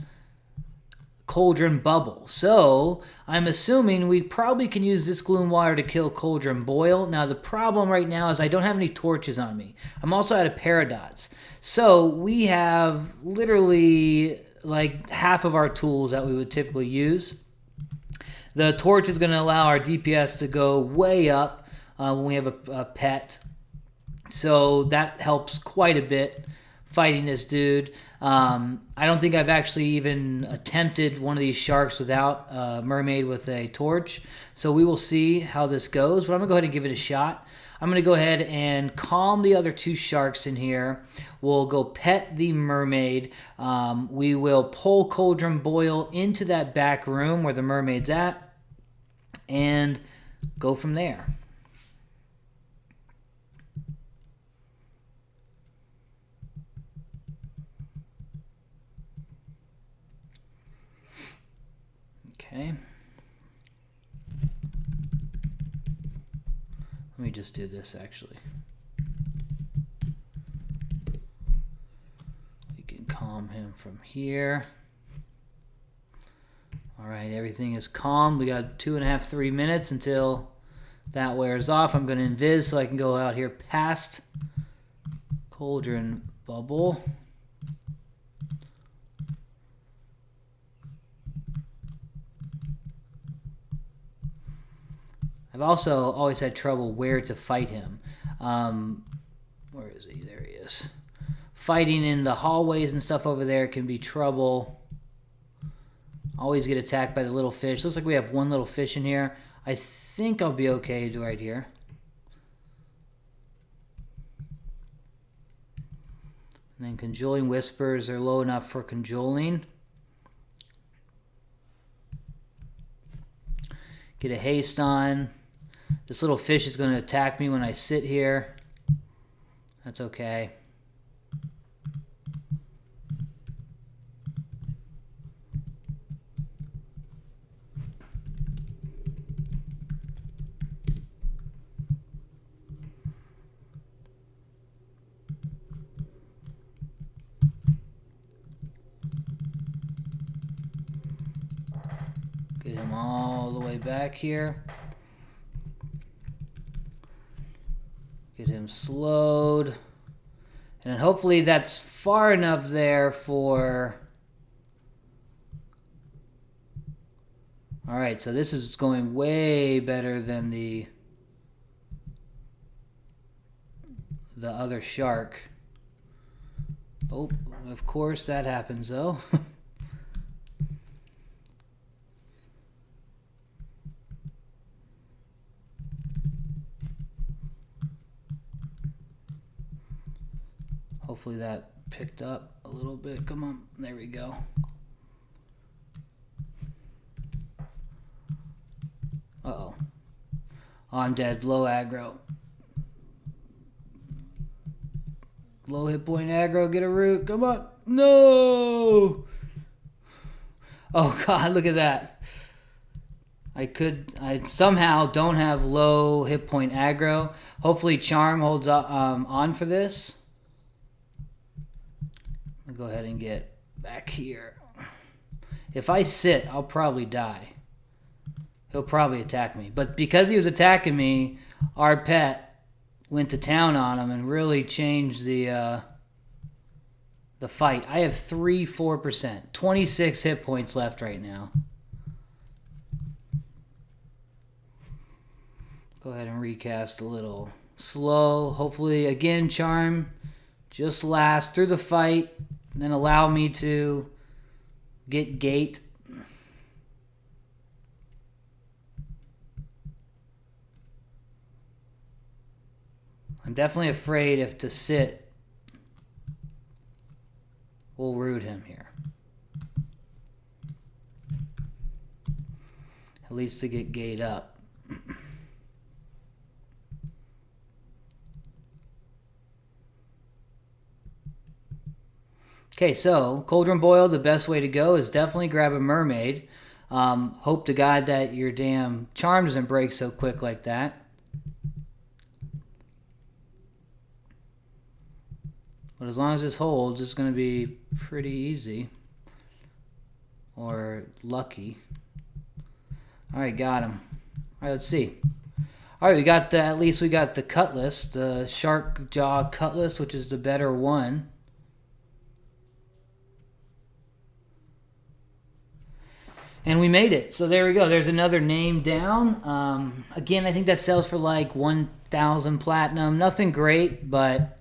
Speaker 1: Cauldron Bubble. So I'm assuming we probably can use this Gloomwater to kill CauldronBoil. Now the problem right now is I don't have any torches on me. I'm also out of paradots. So we have literally like half of our tools that we would typically use. The torch is going to allow our DPS to go way up when we have a pet. So that helps quite a bit fighting this dude. I don't think I've actually even attempted one of these sharks without a mermaid with a torch. So we will see how this goes, but I'm going to go ahead and give it a shot. I'm going to go ahead and calm the other two sharks in here. We'll go pet the mermaid. We will pull CauldronBoil into that back room where the mermaid's at and go from there. Okay. Let me just do this actually. We can calm him from here. All right, everything is calm. We got 2.5, 3 minutes until that wears off. I'm going to invis so I can go out here past Cauldron Bubble. I've also always had trouble where to fight him. Where is he? There he is. Fighting in the hallways and stuff over there can be trouble. Always get attacked by the little fish. Looks like we have one little fish in here. I think I'll be okay right here. And then Conjuring Whispers are low enough for cajoling. Get a haste on. This little fish is going to attack me when I sit here. That's okay. Get him all the way back here. Get him slowed. And then hopefully that's far enough there for... Alright, so this is going way better than the other shark. Oh, of course that happens though. Hopefully that picked up a little bit. Come on. There we go. Uh-oh. Oh, I'm dead. Low aggro. Low hit point aggro. Get a root. Come on. No! Oh, God. Look at that. I somehow don't have low hit point aggro. Hopefully Charm holds on for this. I'll go ahead and get back here. If I sit, I'll probably die. He'll probably attack me. But because he was attacking me, our pet went to town on him and really changed the fight. I have 4%. 26 hit points left right now. Go ahead and recast a little slow. Hopefully, again, Charm just lasts through the fight. and then allow me to get gate. I'm definitely afraid if to sit will root him here. At least to get gate up. Okay, so CauldronBoil, the best way to go is definitely grab a mermaid. Hope to God that your damn charm doesn't break so quick like that. But as long as this holds, it's going to be pretty easy. Or lucky. Alright, got him. Alright, let's see. Alright, we got at least we got the cutlass, the shark jaw cutlass, which is the better one. And we made it. So there we go. There's another name down. Again, I think that sells for like 1,000 platinum. Nothing great, but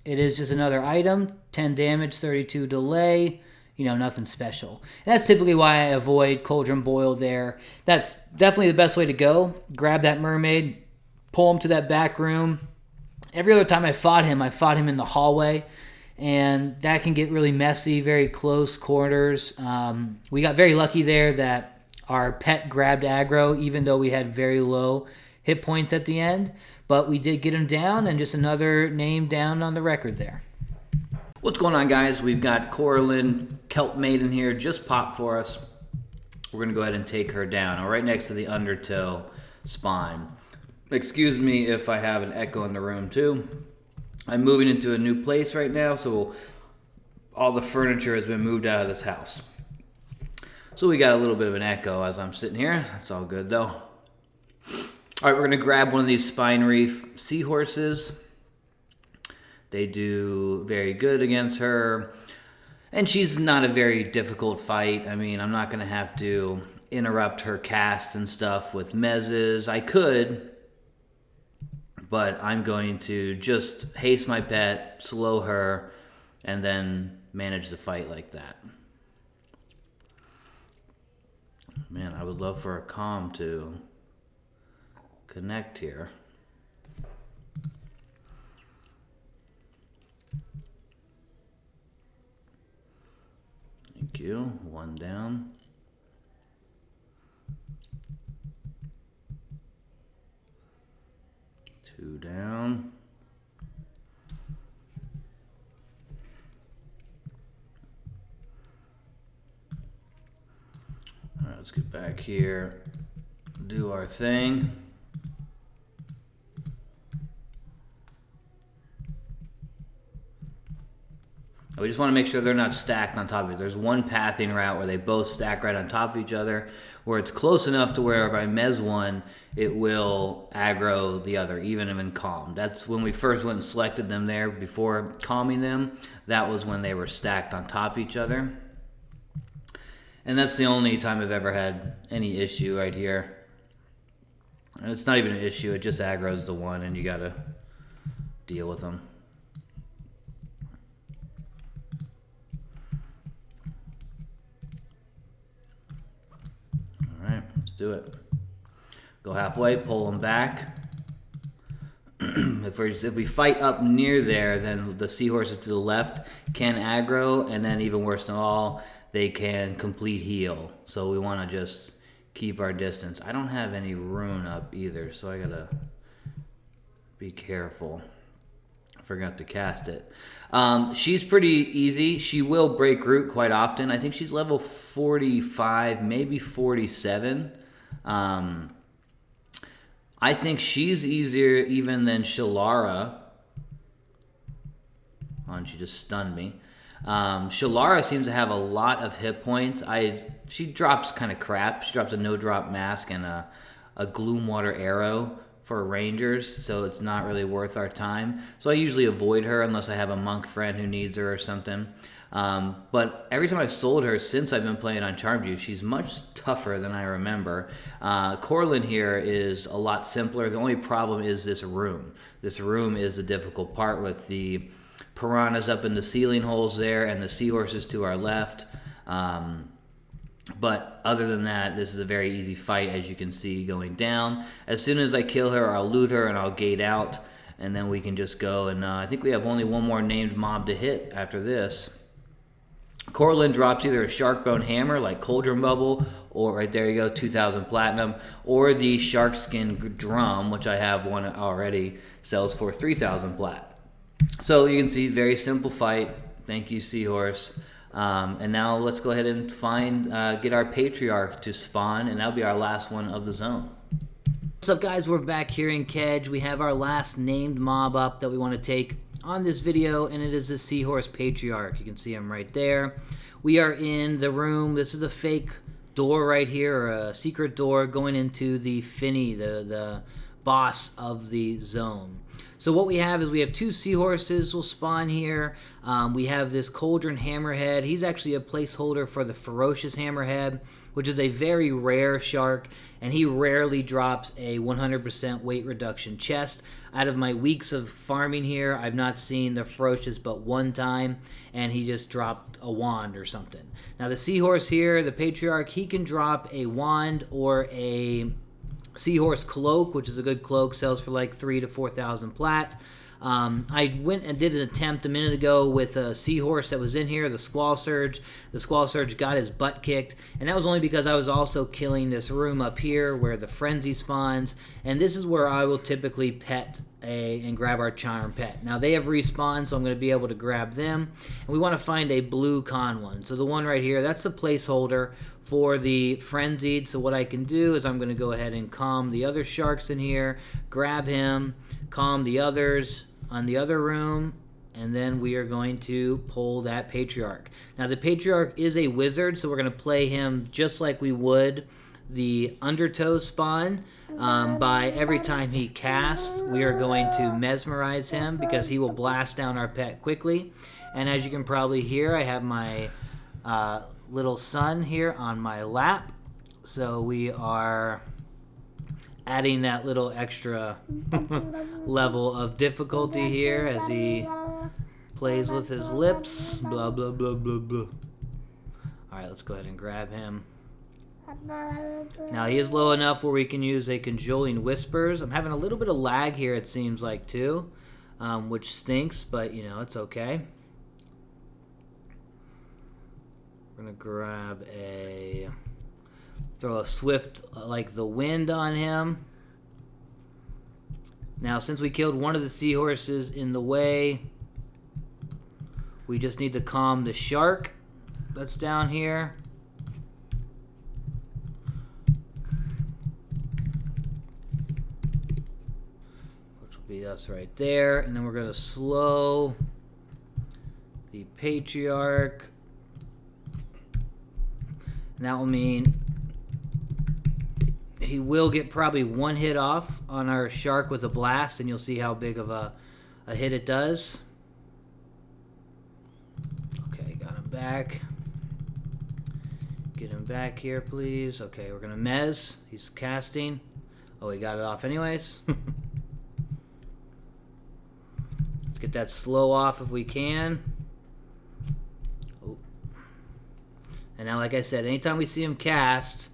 Speaker 1: it is just another item. 10 damage, 32 delay. You know, nothing special. And that's typically why I avoid CauldronBoil there. That's definitely the best way to go. Grab that mermaid, pull him to that back room. Every other time I fought him in the hallway. And that can get really messy, very close quarters. We got very lucky there that our pet grabbed aggro, even though we had very low hit points at the end. But we did get him down, and just another name down on the record there.
Speaker 2: What's going on, guys? We've got Coralyn, Kelpmaiden here, just popped for us. We're going to go ahead and take her down. We're right next to the Undertow spawn. Excuse me if I have an echo in the room, too. I'm moving into a new place right now, so all the furniture has been moved out of this house. So we got a little bit of an echo as I'm sitting here. That's all good, though. All right, we're going to grab one of these Spine Reef Seahorses. They do very good against her. And she's not a very difficult fight. I mean, I'm not going to have to interrupt her cast and stuff with mezzes. I could, but I'm going to just haste my pet, slow her, and then manage the fight like that. Man, I would love for a calm to connect here. Thank you. One down. Two down. All right, let's get back here, do our thing. We just want to make sure they're not stacked on top of each other. There's one pathing route where they both stack right on top of each other, where it's close enough to where if I mez one, it will aggro the other, even if in calm. That's when we first went and selected them there before calming them. That was when they were stacked on top of each other. And that's the only time I've ever had any issue right here. And it's not even an issue, it just aggroes the one and you gotta deal with them. Let's do it. Go halfway, pull them back. If we fight up near there, then the seahorses to the left can aggro, and then even worse than all, they can complete heal. So we want to just keep our distance. I don't have any rune up either, so I gotta be careful. I forgot to cast it. She's pretty easy. She will break root quite often. I think she's level 45, maybe 47. I think she's easier even than Shalara. Oh, and she just stunned me. Shalara seems to have a lot of hit points. She drops kind of crap. She drops a no-drop mask and a Gloomwater arrow for rangers, so it's not really worth our time. So I usually avoid her unless I have a monk friend who needs her or something. But every time I've sold her since I've been playing on Charmview, she's much tougher than I remember. Coralyn here is a lot simpler. The only problem is this room. This room is the difficult part with the piranhas up in the ceiling holes there, and the seahorses to our left. But other than that, this is a very easy fight, as you can see going down. As soon as I kill her, I'll loot her and I'll gate out, and then we can just go. And I think we have only one more named mob to hit after this. Coralyn drops either a shark bone hammer like Cauldron Bubble, or right there you go, 2,000 platinum, or the shark skin drum, which I have one already, sells for 3,000 plat. So you can see, very simple fight. Thank you, Seahorse. And now let's go ahead and get our Patriarch to spawn, and that'll be our last one of the zone.
Speaker 1: What's up, guys? We're back here in Kedge. We have our last named mob up that we want to take on this video, and it is the Seahorse Patriarch. You can see him right there. We are in the room. This is a fake door right here, or a secret door going into the Finny, the boss of the zone. So what we have is we have 2 seahorses will spawn here. We have this Cauldron Hammerhead. He's actually a placeholder for the Ferocious Hammerhead, which is a very rare shark, and he rarely drops a 100% weight reduction chest. Out of my weeks of farming here, I've not seen the Ferocious but one time, and he just dropped a wand or something. Now the seahorse here, the Patriarch, he can drop a wand or a Seahorse Cloak, which is a good cloak, sells for like 3,000 to 4,000 plat. I went and did an attempt a minute ago with a seahorse that was in here, the Squall Surge. The Squall Surge got his butt kicked, and that was only because I was also killing this room up here where the Frenzy spawns, and this is where I will typically pet and grab our charm pet. Now they have respawned, so I'm going to be able to grab them, and we want to find a blue con one. So the one right here, that's the placeholder for the Frenzied. So what I can do is I'm going to go ahead and calm the other sharks in here, grab him, calm the others on the other room, and then we are going to pull that Patriarch. Now the Patriarch is a wizard, so we're going to play him just like we would the Undertow spawn. By every time he casts, we are going to mesmerize him because he will blast down our pet quickly. And as you can probably hear, I have my little son here on my lap, so we are adding that little extra level of difficulty here as he plays with his lips. Blah, blah, blah, blah, blah. Alright, let's go ahead and grab him. Now he is low enough where we can use a Cajoling Whispers. I'm having a little bit of lag here, it seems like, too, which stinks, but, you know, it's okay. We're going to grab throw a Swift like the wind on him. Now, since we killed one of the seahorses in the way, we just need to calm the shark that's down here. Which will be us right there. And then we're going to slow the Patriarch. And that will mean he will get probably one hit off on our shark with a blast, and you'll see how big of a hit it does. Okay, got him back. Get him back here, please. Okay, we're going to mez. He's casting. Oh, he got it off anyways. Let's get that slow off if we can. Oh. And now, like I said, anytime we see him cast...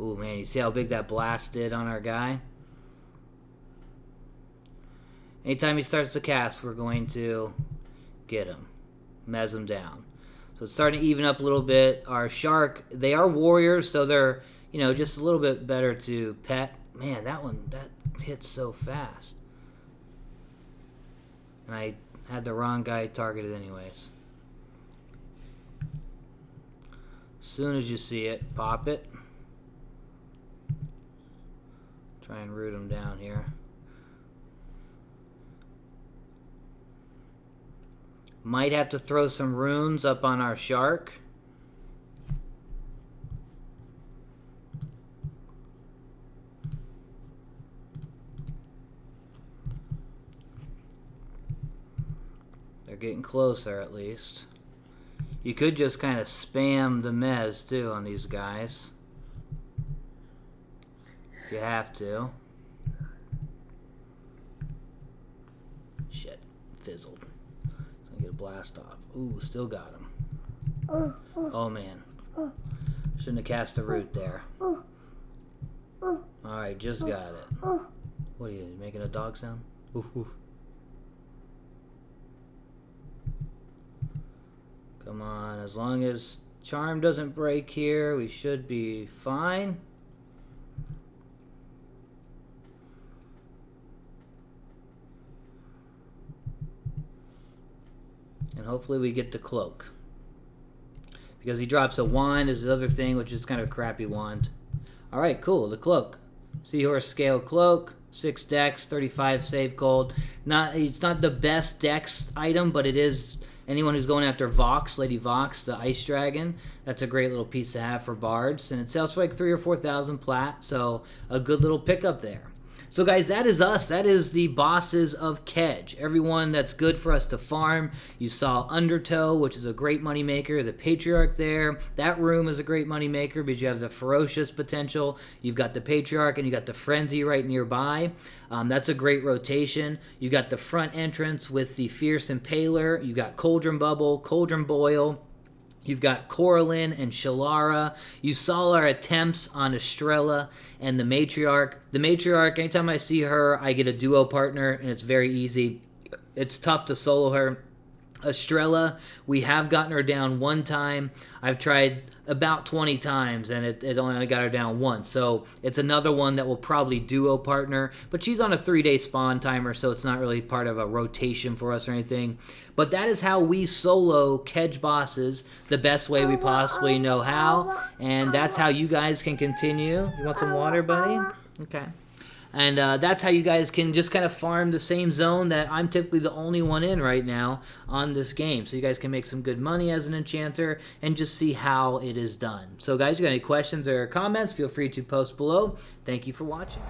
Speaker 1: Oh man, you see how big that blast did on our guy? Anytime he starts to cast, we're going to get him. Mez him down. So it's starting to even up a little bit. Our shark, they are warriors, so they're, you know, just a little bit better to pet. Man, that hits so fast. And I had the wrong guy targeted anyways. As soon as you see it, pop it. Try and root him down here. Might have to throw some runes up on our shark. They're getting closer at least. You could just kind of spam the mez too on these guys. You have to. fizzled. He's gonna get a blast off. Ooh, still got him. Oh man. Shouldn't have cast the root there. Alright, just got it. What are you making a dog sound? Oof, oof. Come on, as long as charm doesn't break here, we should be fine. And hopefully we get the cloak. Because he drops a wand is the other thing, which is kind of a crappy wand. Alright, cool, the cloak. Seahorse scale cloak, 6 dex, 35 save cold. It's not the best dex item, but it is anyone who's going after Vox, Lady Vox, the ice dragon. That's a great little piece to have for bards. And it sells for like 3,000 or 4,000 plat, so a good little pickup there. So guys, that is us. That is the bosses of Kedge. Everyone that's good for us to farm. You saw Undertow, which is a great money maker. The Patriarch there. That room is a great money maker because you have the ferocious potential. You've got the Patriarch and you got the Frenzy right nearby. That's a great rotation. You got the front entrance with the fierce Impaler. You got Cauldron Bubble, Cauldron Boil. You've got Coralyn and Shalara. You saw our attempts on Estrella and the Matriarch. The Matriarch, anytime I see her, I get a duo partner, and it's very easy. It's tough to solo her. Estrella, we have gotten her down one time. I've tried about 20 times, and it only got her down once. So it's another one that will probably duo partner. But she's on a 3-day spawn timer, so it's not really part of a rotation for us or anything. But that is how we solo Kedge bosses the best way we possibly know how. And that's how you guys can continue. You want some water, buddy? Okay. And that's how you guys can just kind of farm the same zone that I'm typically the only one in right now on this game. So you guys can make some good money as an enchanter and just see how it is done. So guys, you got any questions or comments, feel free to post below. Thank you for watching.